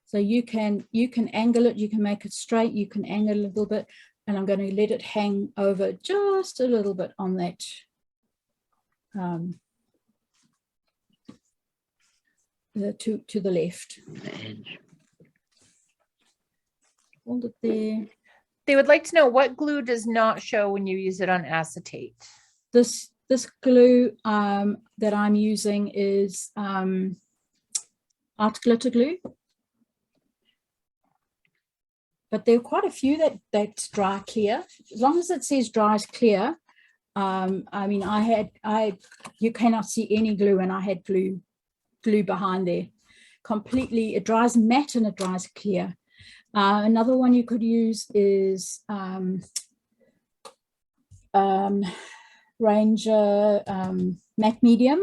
B: so you can angle it, you can make it straight, you can angle it a little bit, and I'm going to let it hang over just a little bit on that to the left. Hold it there.
D: They would like to know what glue does not show when you use it on acetate.
B: This glue that I'm using is art glitter glue, but there are quite a few that's dry clear. As long as it says dries clear, I mean, you cannot see any glue, and I had glue behind there. Completely, it dries matte and it dries clear. Another one you could use is Ranger matte medium.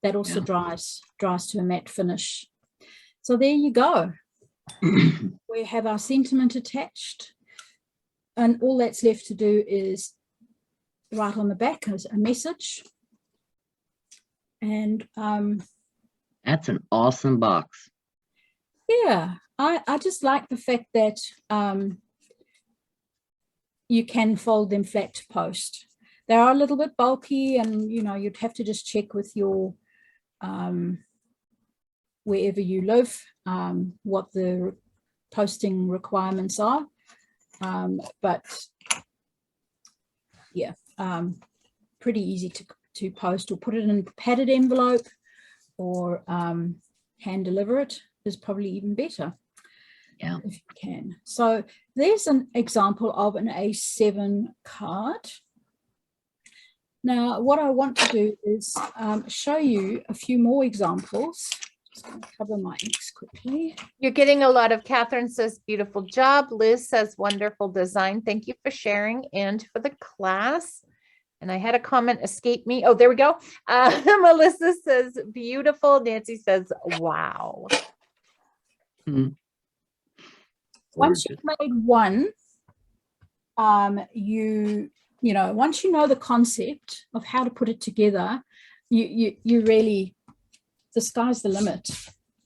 B: That also dries to a matte finish. So there you go. We have our sentiment attached, and all that's left to do is write on the back as a message. And
F: that's an awesome box.
B: Yeah, I just like the fact that you can fold them flat to post. They are a little bit bulky, and you'd have to just check with your wherever you live what the posting requirements are. But yeah, pretty easy to post, or put it in a padded envelope, or hand deliver it is probably even better.
F: Yeah,
B: if you can. So there's an example of an A7 card. Now, what I want to do is show you a few more examples. Just going to cover my inks quickly.
D: You're getting a lot of. Catherine says, beautiful job. Liz says, wonderful design. Thank you for sharing and for the class. And I had a comment escape me. Oh, there we go. Melissa says, beautiful. Nancy says, wow.
B: Once you've made one, once you know the concept of how to put it together, you really, the sky's the limit.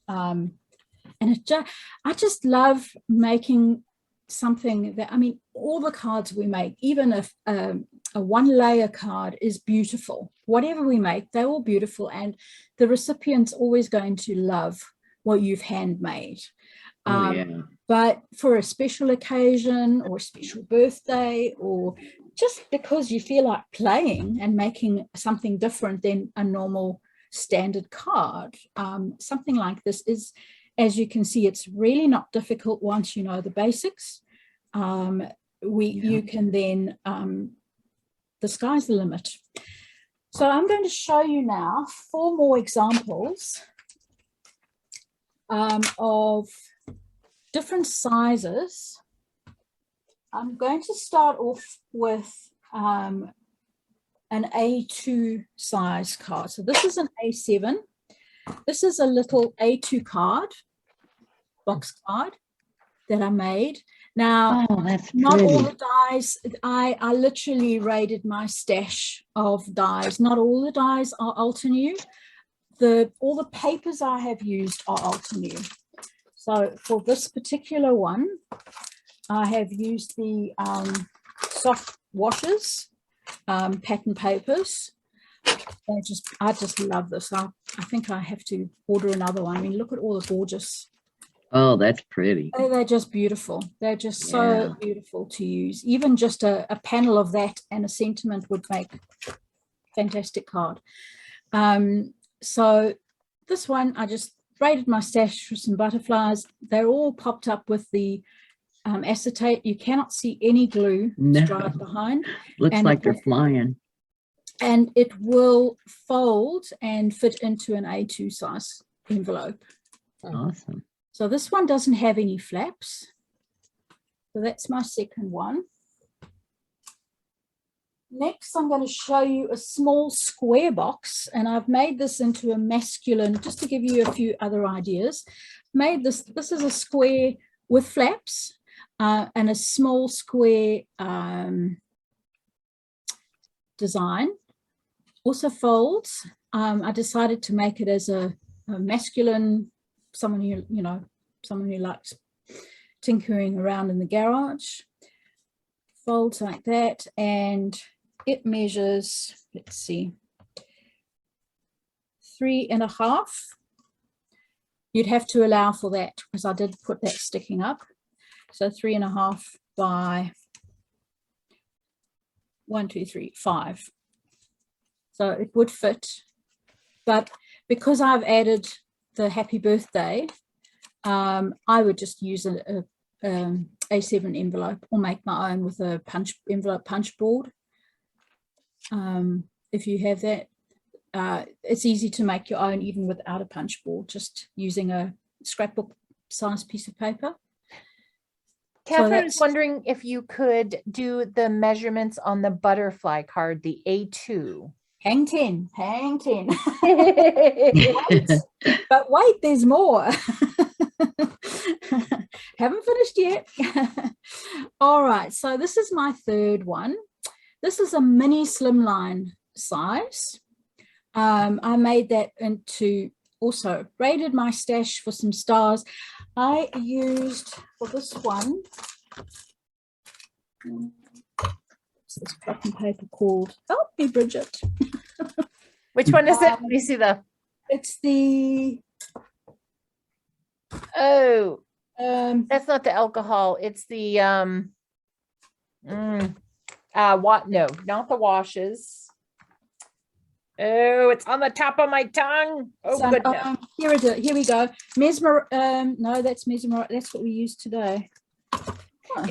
B: And I just love making something that, all the cards we make, even if a one layer card is beautiful, whatever we make, they're all beautiful, and the recipient's always going to love what you've handmade. But for a special occasion or a special birthday, or just because you feel like playing and making something different than a normal standard card, something like this is, as you can see, it's really not difficult once you know the basics. You can then, the sky's the limit. So I'm going to show you now 4 more examples of different sizes. I'm going to start off with an A2 size card. So this is an A7. This is a little A2 card, box card that I made. Now,
F: that's
B: not
F: pretty.
B: all the dies, I literally raided my stash of dies. Not all the dies are Altenew. All the papers I have used are Altenew. So for this particular one, I have used the soft washes, pattern papers. I just love this. I think I have to order another one. Look at all the gorgeous.
F: Oh, that's pretty.
B: They're just beautiful. They're just so beautiful to use. Even just a panel of that and a sentiment would make a fantastic card. So this one, I just braided my stash for some butterflies. They're all popped up with the acetate. You cannot see any glue dried behind.
F: Looks like they're flying.
B: And it will fold and fit into an A2 size envelope.
F: Awesome.
B: So this one doesn't have any flaps. So that's my second one. Next, I'm going to show you a small square box, and I've made this into a masculine, just to give you a few other ideas. Made this is a square with flaps and a small square design. Also folds. I decided to make it as a masculine, someone who likes tinkering around in the garage. Folds like that, and it measures, let's see, 3.5. You'd have to allow for that because I did put that sticking up. So 3.5 by 1, 2, 3, 5. So it would fit, but because I've added the happy birthday, I would just use a A7 envelope or make my own with a envelope punch board. If you have that, it's easy to make your own even without a punch board, just using a scrapbook size piece of paper.
D: Catherine is wondering if you could do the measurements on the butterfly card, the A2.
B: Hang 10. But wait, there's more. Haven't finished yet. All right, so this is my third one. This is a mini slimline size. I made that into, also braided my stash for some stars. I used for this one pattern paper called? Help me, Bridget.
D: Which one is it? Let me see the,
B: It's the
D: oh,
B: um,
D: that's not the alcohol. It's the, what? No, not the washes. Oh, it's on the top of my tongue. Oh,
B: so,
D: goodness.
B: here it is. Here we go. Mesmer. No, that's mesmer. That's what we used today.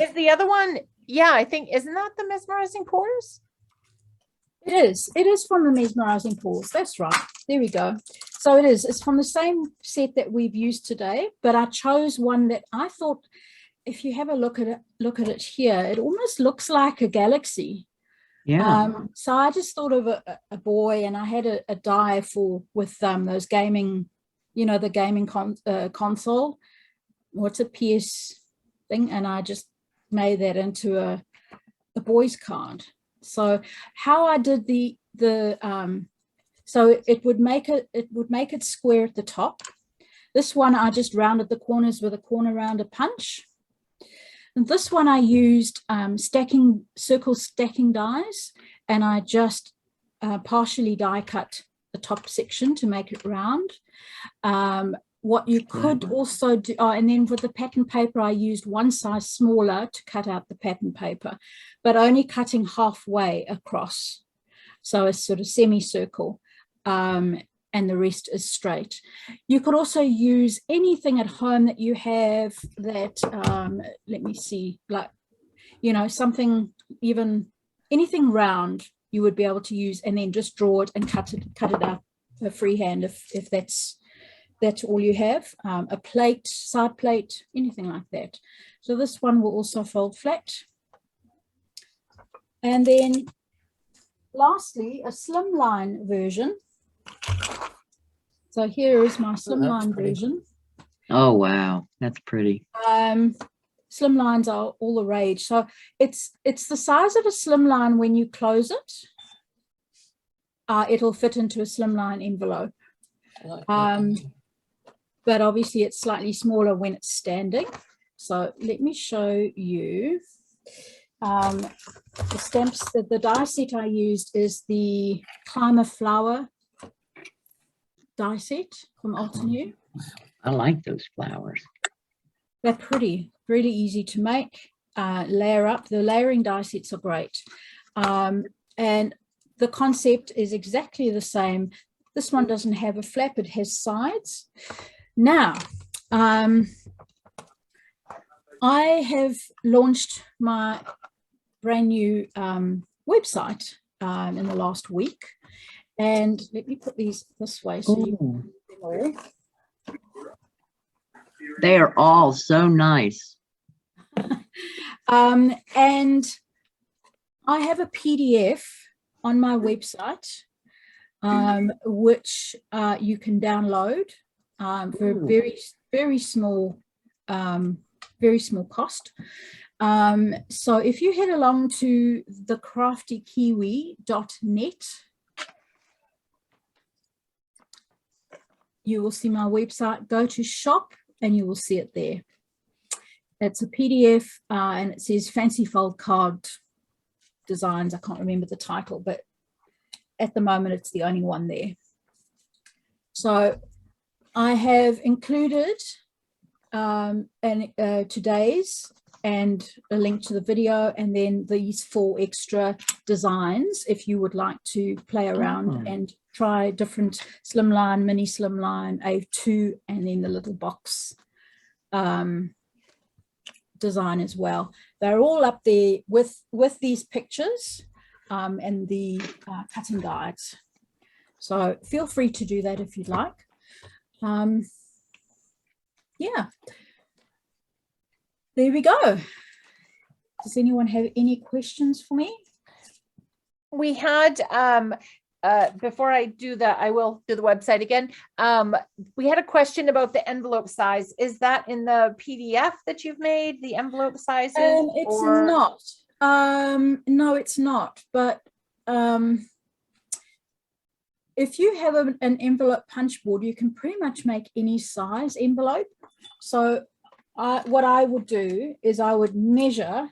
D: Is the other one? Yeah, I think, isn't that the mesmerizing pores?
B: It is. It is from the mesmerizing pores. That's right. There we go. So it is. It's from the same set that we've used today, but I chose one that I thought, if you have a look at it here, it almost looks like a galaxy.
F: Yeah.
B: So I just thought of a boy, and I had a die with those gaming, the gaming console. What's a PS thing? And I just made that into a boy's card. So how I did so it would make it square at the top. This one I just rounded the corners with a corner rounder punch. And this one I used circle stacking dies, and I just partially die cut the top section to make it round. What you could also do, and then with the pattern paper, I used one size smaller to cut out the pattern paper, but only cutting halfway across. So it's sort of semicircle, and the rest is straight. You could also use anything at home that you have that, let me see, like, something, even anything round you would be able to use, and then just draw it and cut it out freehand if that's all you have. A plate, side plate, anything like that. So this one will also fold flat. And then lastly, a slimline version. So here is my slimline version.
F: Oh, wow. That's pretty.
B: Slimlines are all the rage. So it's the size of a slimline when you close it. It'll fit into a slimline envelope. But obviously it's slightly smaller when it's standing. So let me show you the stamps. The die set I used is the Climber Flower die set from Altenew.
F: I like those flowers.
B: They're pretty, really easy to make, layer up. The layering die sets are great. And the concept is exactly the same. This one doesn't have a flap, it has sides. Now, I have launched my brand new website in the last week. And let me put these this way so you can see them all.
F: They are all so nice.
B: And I have a PDF on my website, which you can download for a very small cost. So if you head along to thecraftykiwi.net, you will see my website. Go to shop and you will see it there. It's a PDF and it says Fancy Fold Card Designs. I can't remember the title, but at the moment it's the only one there. So I have included today's and a link to the video, and then these 4 extra designs if you would like to play around and try different slimline, mini slimline, A2, and then the little box design as well. They're all up there with these pictures and the cutting guides. So feel free to do that if you'd like. Yeah. There we go. Does anyone have any questions for me?
D: We had, before I do that, I will do the website again. We had a question about the envelope size. Is that in the PDF that you've made, the envelope sizes?
B: It's not. No, it's not. But if you have an envelope punch board, you can pretty much make any size envelope. So what I would do is I would measure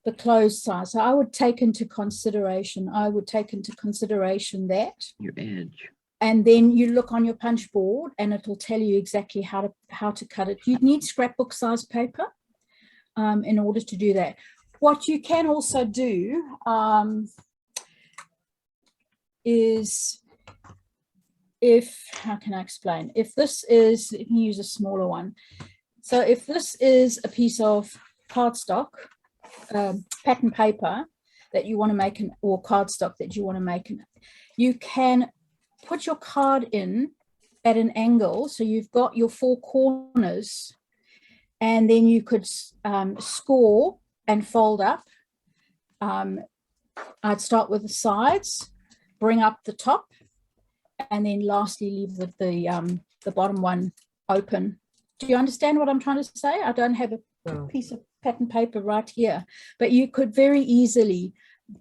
B: the closed side. So I would take into consideration that.
F: Your edge.
B: And then you look on your punch board and it'll tell you exactly how to cut it. You need scrapbook size paper in order to do that. What you can also do is, how can I explain? If this is, let me use a smaller one. So if this is a piece of cardstock, pattern paper that you want to make, or cardstock that you want to make, you can put your card in at an angle. So you've got your 4 corners, and then you could score and fold up. I'd start with the sides, bring up the top, and then lastly leave the bottom one open. Do you understand what I'm trying to say? I don't have a piece of pattern paper right here, but you could very easily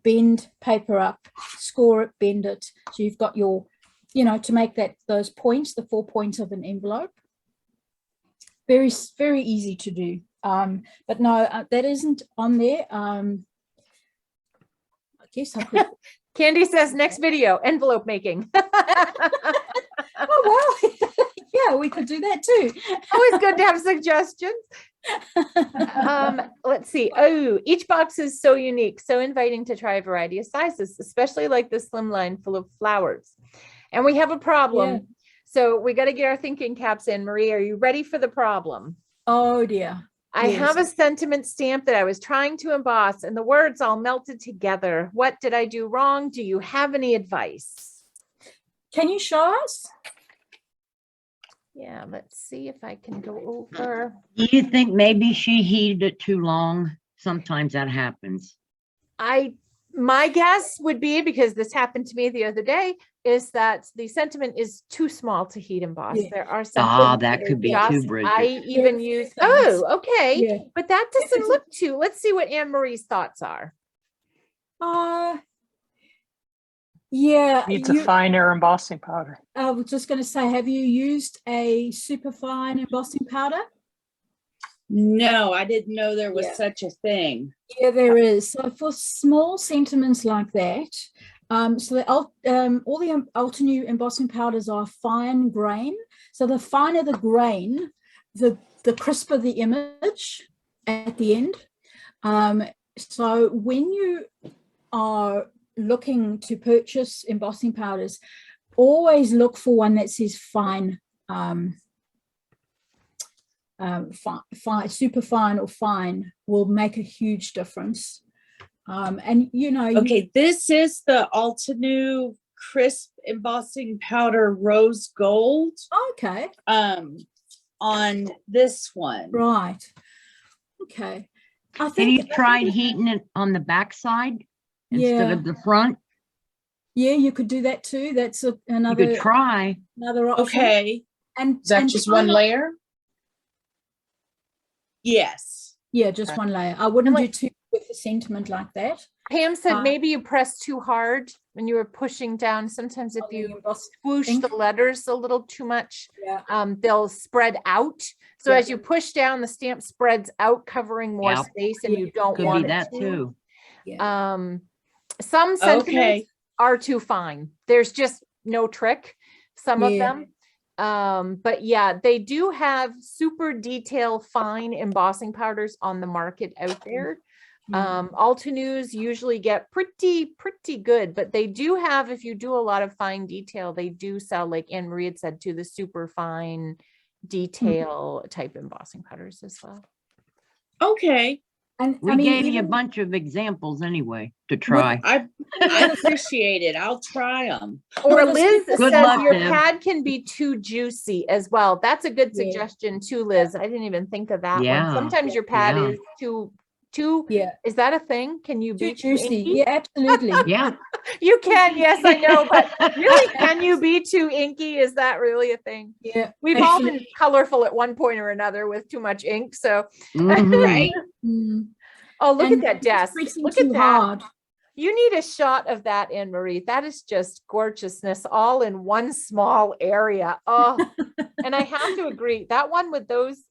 B: bend paper up, score it, bend it. So you've got your, to make those points, the 4 points of an envelope. Very, very easy to do. But no, that isn't on there. I guess I could.
D: Candy says next video, envelope making.
B: Oh, well, yeah, we could do that too.
D: Always good to have suggestions. Let's see. Oh, each box is so unique, so inviting to try a variety of sizes, especially like the slim line full of flowers. And we have a problem.
B: Yeah.
D: So we got to get our thinking caps in. Marie, are you ready for the problem?
B: Oh dear.
D: I
B: Yes.
D: have a sentiment stamp that I was trying to emboss and the words all melted together. What did I do wrong? Do you have any advice?
B: Can you show us?
D: Yeah, let's see if I can go over.
F: Do you think maybe she heated it too long? Sometimes that happens.
D: My guess would be, because this happened to me the other day, is that the sentiment is too small to heat emboss.
B: Yeah.
D: There are some
F: That could be too, Bridget.
D: I even use, okay.
B: Yeah.
D: But that doesn't look too, let's see what Anne Marie's thoughts are.
B: Yeah.
C: Needs a finer embossing powder.
B: I was just going to say, have you used a super fine embossing powder?
H: No, I didn't know there was
B: Yeah.
H: such a thing.
B: Yeah, there is. So for small sentiments like that, so all the Altenew embossing powders are fine grain. So the finer the grain, the crisper the image at the end. So when you are looking to purchase embossing powders, always look for one that says fine, super fine or fine will make a huge difference. And
H: Okay, this is the Altenew crisp embossing powder rose gold
B: okay,
H: on this one.
B: right, okay. I
F: Have
B: think
F: you tried heating it on the back side instead
B: Yeah.
F: of the front?
B: yeah, you could do that too. That's
F: You
B: another
F: could try.
B: option.
H: Okay,
B: And
H: is that
B: and
H: just
B: try
H: one
B: not-
H: layer? Yes.
B: Yeah, just one layer. I wouldn't do two with a sentiment like that.
D: Pam said
B: Uh,
D: maybe you pressed too hard when you were pushing down. Sometimes if
B: on the
D: you
B: embossed
D: swoosh
B: ink.
D: the letters a little too much,
B: Yeah.
D: they'll spread out. So
B: Yeah.
D: as you push down, the stamp spreads out, covering more
F: Yep.
D: space, and
B: Yeah,
D: you don't
F: Could be
D: want it
F: that
D: to.
F: too.
D: Some sentiments
H: Okay.
D: are too fine. There's just no trick. Some of
B: Yeah.
D: them. But yeah, they do have super detail fine embossing powders on the market out there. Altenews usually get pretty good, but they do have, if you do a lot of fine detail, they do sell, like Anne Marie had said, to the super fine detail type embossing powders as well.
H: Okay,
B: And
F: We
B: I mean,
F: gave you a
B: even-
F: bunch of examples anyway to try.
H: I appreciate it. I'll try them.
D: Or
B: Well, the
D: Liz
B: super
F: Good
D: says
F: luck,
D: your
F: Deb.
D: pad can be too juicy as well. That's a good
B: Yeah.
D: suggestion too, Liz. I didn't even think of that
F: Yeah.
D: one. Sometimes your pad
F: Yeah.
D: is too,
B: Yeah,
D: is that a thing? Can you
B: too
D: be too
B: juicy.
D: inky?
B: Yeah, absolutely.
F: Yeah.
D: You can, yes, I know, but really, can you be too inky? Is that really a thing?
B: Yeah,
D: We've all
B: absolutely.
D: been colorful at one point or another with too much ink. So,
F: Mhm.
H: Right?
B: Mm.
D: oh, look
B: And
D: at that desk.
B: pressing
D: Look
B: too
D: at that.
B: hard.
D: You need a shot of that, Anne Marie. That is just gorgeousness all in one small area. Oh, and I have to agree, that one with those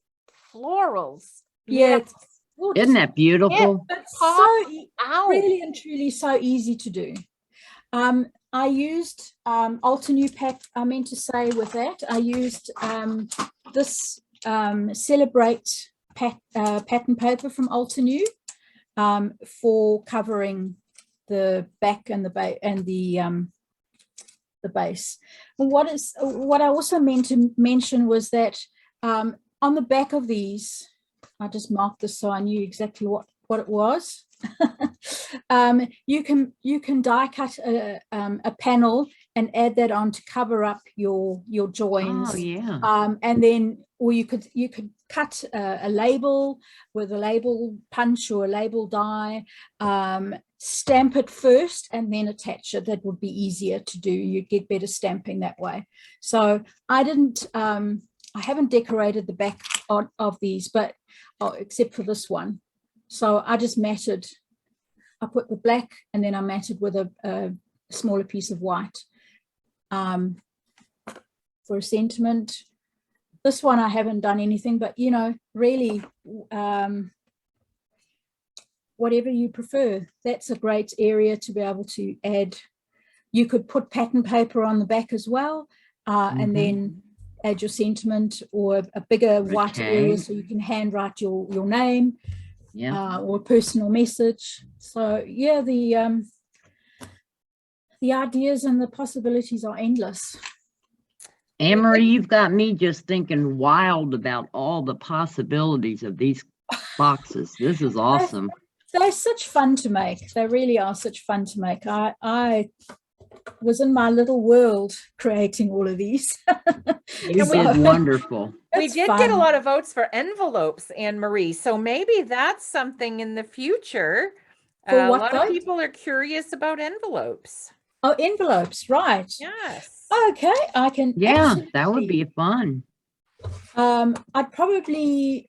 D: florals.
B: Yeah,
D: Yes.
F: Isn't that beautiful?
B: It's
D: Pop
B: so
D: out.
B: really and truly so easy to do. I used Altenew pack. I meant to say with that, I used this Celebrate pattern paper from Altenew for covering the back and the base. And what I also meant to mention was that on the back of these, I just marked this so I knew exactly what it was. You can die cut a panel and add that on to cover up your joins.
F: Oh, yeah.
B: And then, or you could cut a label with a label punch or a label die, stamp it first and then attach it. That would be easier to do. You'd get better stamping that way. So I haven't decorated the back of these, but except for this one. So I just matted. I put the black and then I matted with a smaller piece of white for a sentiment. This one I haven't done anything, but you know, really, whatever you prefer. That's a great area to be able to add. You could put pattern paper on the back as well, and then add your sentiment or a bigger white area so you can handwrite your name.
F: Yeah.
B: Or a personal message. So yeah, the ideas and the possibilities are endless.
F: Anne-Marie, you've got me just thinking wild about all the possibilities of these boxes. This is awesome.
B: They're such fun to make. They really are such fun to make. I was in my little world creating all of these.
F: You did wonderful.
D: We did get a lot of votes for envelopes, Anne-Marie. So maybe that's something in the future. A lot of people are curious about envelopes.
B: Oh, envelopes, right.
D: Yes.
B: Okay, I can.
F: Yeah, that would be fun.
B: I'd probably,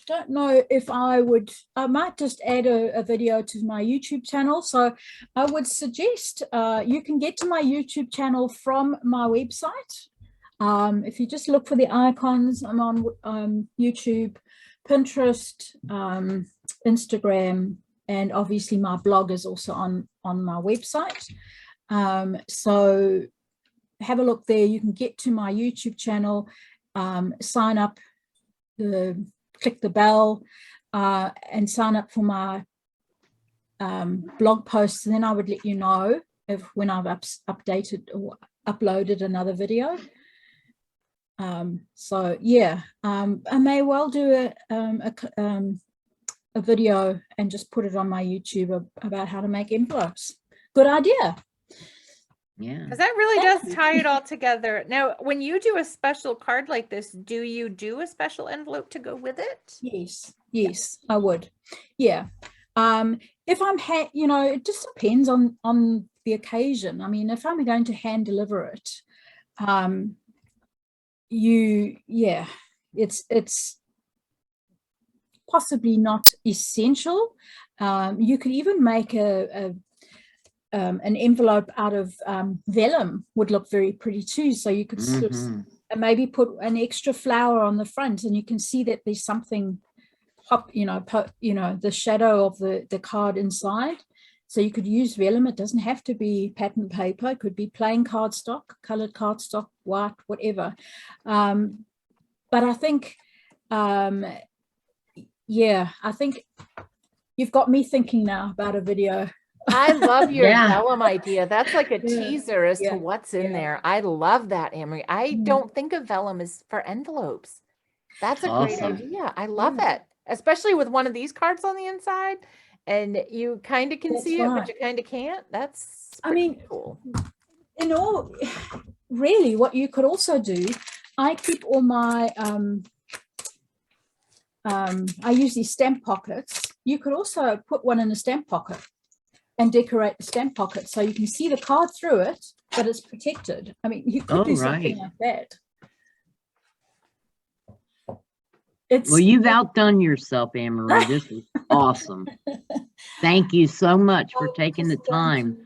B: don't know if I might just add a video to my YouTube channel. So I would suggest you can get to my YouTube channel from my website. If you just look for the icons, I'm on YouTube, Pinterest, Instagram, and obviously my blog is also on my website. So have a look there. You can get to my YouTube channel, sign up, click the bell, and sign up for my blog posts. And then I would let you know when I've updated or uploaded another video. So yeah, I may well do a video and just put it on my YouTube about how to make envelopes. Good idea.
F: Yeah,
D: because that really does tie it all together. Now, when you do a special card like this, do you do a special envelope to go with it?
B: Yes, I would. Yeah. If I'm it just depends on the occasion. I mean, if I'm going to hand deliver it, it's possibly not essential. You could even make an envelope out of vellum, would look very pretty too. So you could sort of maybe put an extra flower on the front, and you can see that there's something the shadow of the card inside. So you could use vellum. It doesn't have to be pattern paper. It could be plain cardstock, colored cardstock, white, whatever. But I think, I think you've got me thinking now about a video.
D: I love your vellum idea. That's like a teaser as to what's in there. I love that, Anne-Marie. I don't think of vellum as for envelopes. That's a great idea. I love it, especially with one of these cards on the inside. And you kind of can see it, but you kind of can't. That's cool.
B: Really, what you could also do, I keep all my, I use these stamp pockets. You could also put one in a stamp pocket and decorate the stamp pocket so you can see the card through it, but it's protected. I mean, you could do something like that.
F: Well, you've outdone yourself, Anne-Marie. This is awesome. Thank you so much for taking the time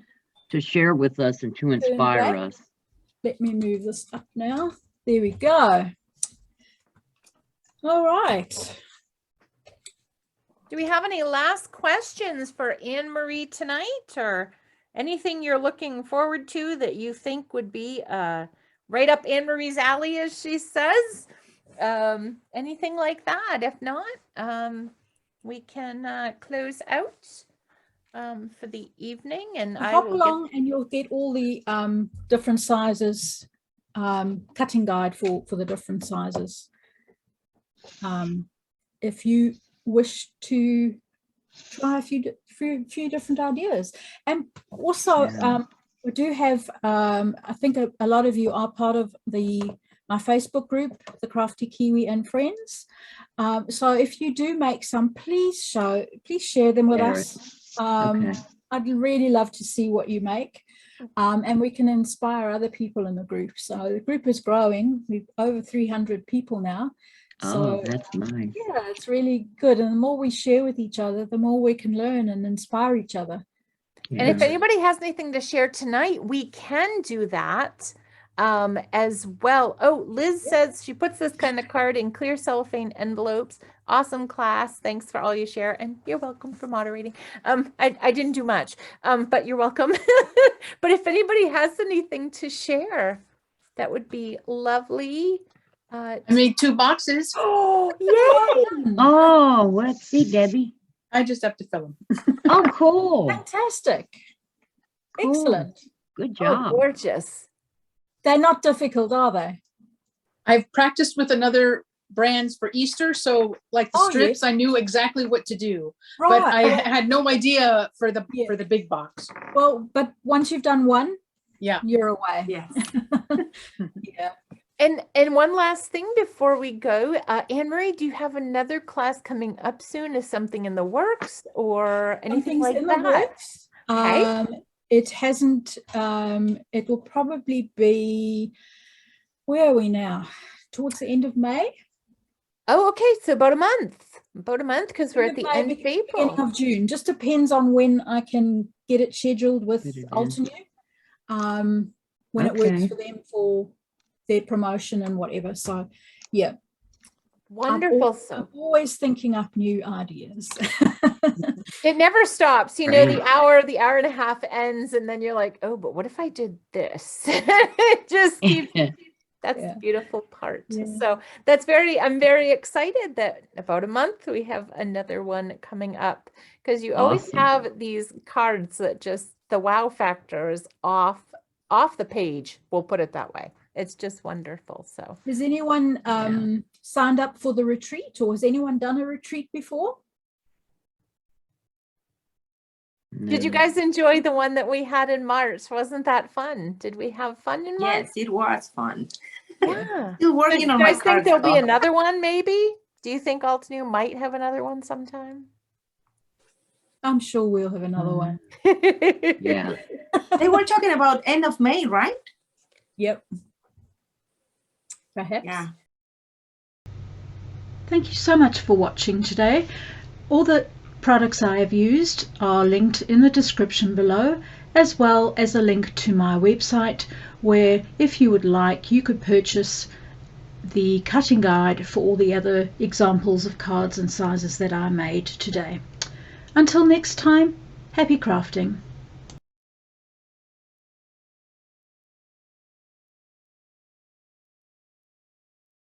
F: to share with us and to inspire us.
B: Let me move this up now. There we go. All right.
D: Do we have any last questions for Anne Marie tonight, or anything you're looking forward to that you think would be right up Anne Marie's alley, as she says? Anything like that? If not, we can close out for the evening, and I
B: Hop
D: will
B: along and you'll get all the different sizes, cutting guide for the different sizes. If you wish to try a few different ideas, and also we do have I think a lot of you are part of my Facebook group, the Crafty Kiwi and Friends. So if you do make some, please share them with us.
F: Okay.
B: I'd really love to see what you make, and we can inspire other people in the group. So the group is growing. We've over 300 people now. So,
F: Oh, that's nice.
B: yeah, it's really good. And the more we share with each other, the more we can learn and inspire each other.
D: And if anybody has anything to share tonight, we can do that as well. Oh, Liz says she puts this kind of card in clear cellophane envelopes. Awesome class. Thanks for all you share. And you're welcome for moderating. I didn't do much, but you're welcome. But if anybody has anything to share, that would be lovely.
I: I made 2 boxes.
D: Oh, yay!
F: Oh, let's see, Debbie.
I: I just have to fill them.
F: Oh, cool.
B: Fantastic.
F: Cool.
B: Excellent.
F: Good
D: Oh,
F: job.
D: gorgeous.
B: They're not difficult, are they?
I: I've practiced with another brands for Easter, so like the
B: Oh,
I: strips,
B: yes.
I: I knew exactly what to do,
B: Right.
I: but I had no idea for the big box.
B: Well, but once you've done one,
I: Yeah.
B: you're away.
G: Yes.
B: Yeah.
D: And one last thing before we go, Anne Marie, do you have another class coming up soon? Is something in the works or anything
B: Something's
D: like
B: in the
D: that?
B: works.
D: Okay.
B: It hasn't, it will probably be, where are we now? Towards the end of May?
D: Oh, okay. So about a month, because we're at the
B: May,
D: end of
B: beginning
D: April.
B: of June. Just depends on when I can get it scheduled with
F: Fit it in.
B: Altenew, when it works
F: Okay.
B: for them for their promotion and whatever. So, yeah.
D: Wonderful.
B: I'm
D: So
B: always thinking up new ideas.
D: it never stops. You know, the
F: Right.
D: hour and a half ends, and then you're like, oh, but what if I did this? It just keeps. That's
B: Yeah.
D: the beautiful part.
B: Yeah.
D: So I'm very excited that about a month we have another one coming up, because you always
F: Awesome.
D: have these cards that just the wow factor is off the page. We'll put it that way. It's just wonderful. So
B: Has anyone signed up for the retreat, or has anyone done a retreat before?
D: did you guys enjoy the one that we had in March? Wasn't that fun? Did we have fun in March?
G: Yes, it was fun.
D: Yeah.
G: Still
D: So
G: working
D: do you
G: on my
D: guys think
G: cards.
D: there'll be
G: though.
D: another one maybe? Do you think Altenew might have another one sometime?
B: I'm sure we'll have another one.
F: Yeah.
G: They were talking about end of May, right?
B: Yep. Perhaps.
G: Yeah.
A: Thank you so much for watching today. All the products I have used are linked in the description below, as well as a link to my website where, if you would like, you could purchase the cutting guide for all the other examples of cards and sizes that I made today. Until next time, happy crafting.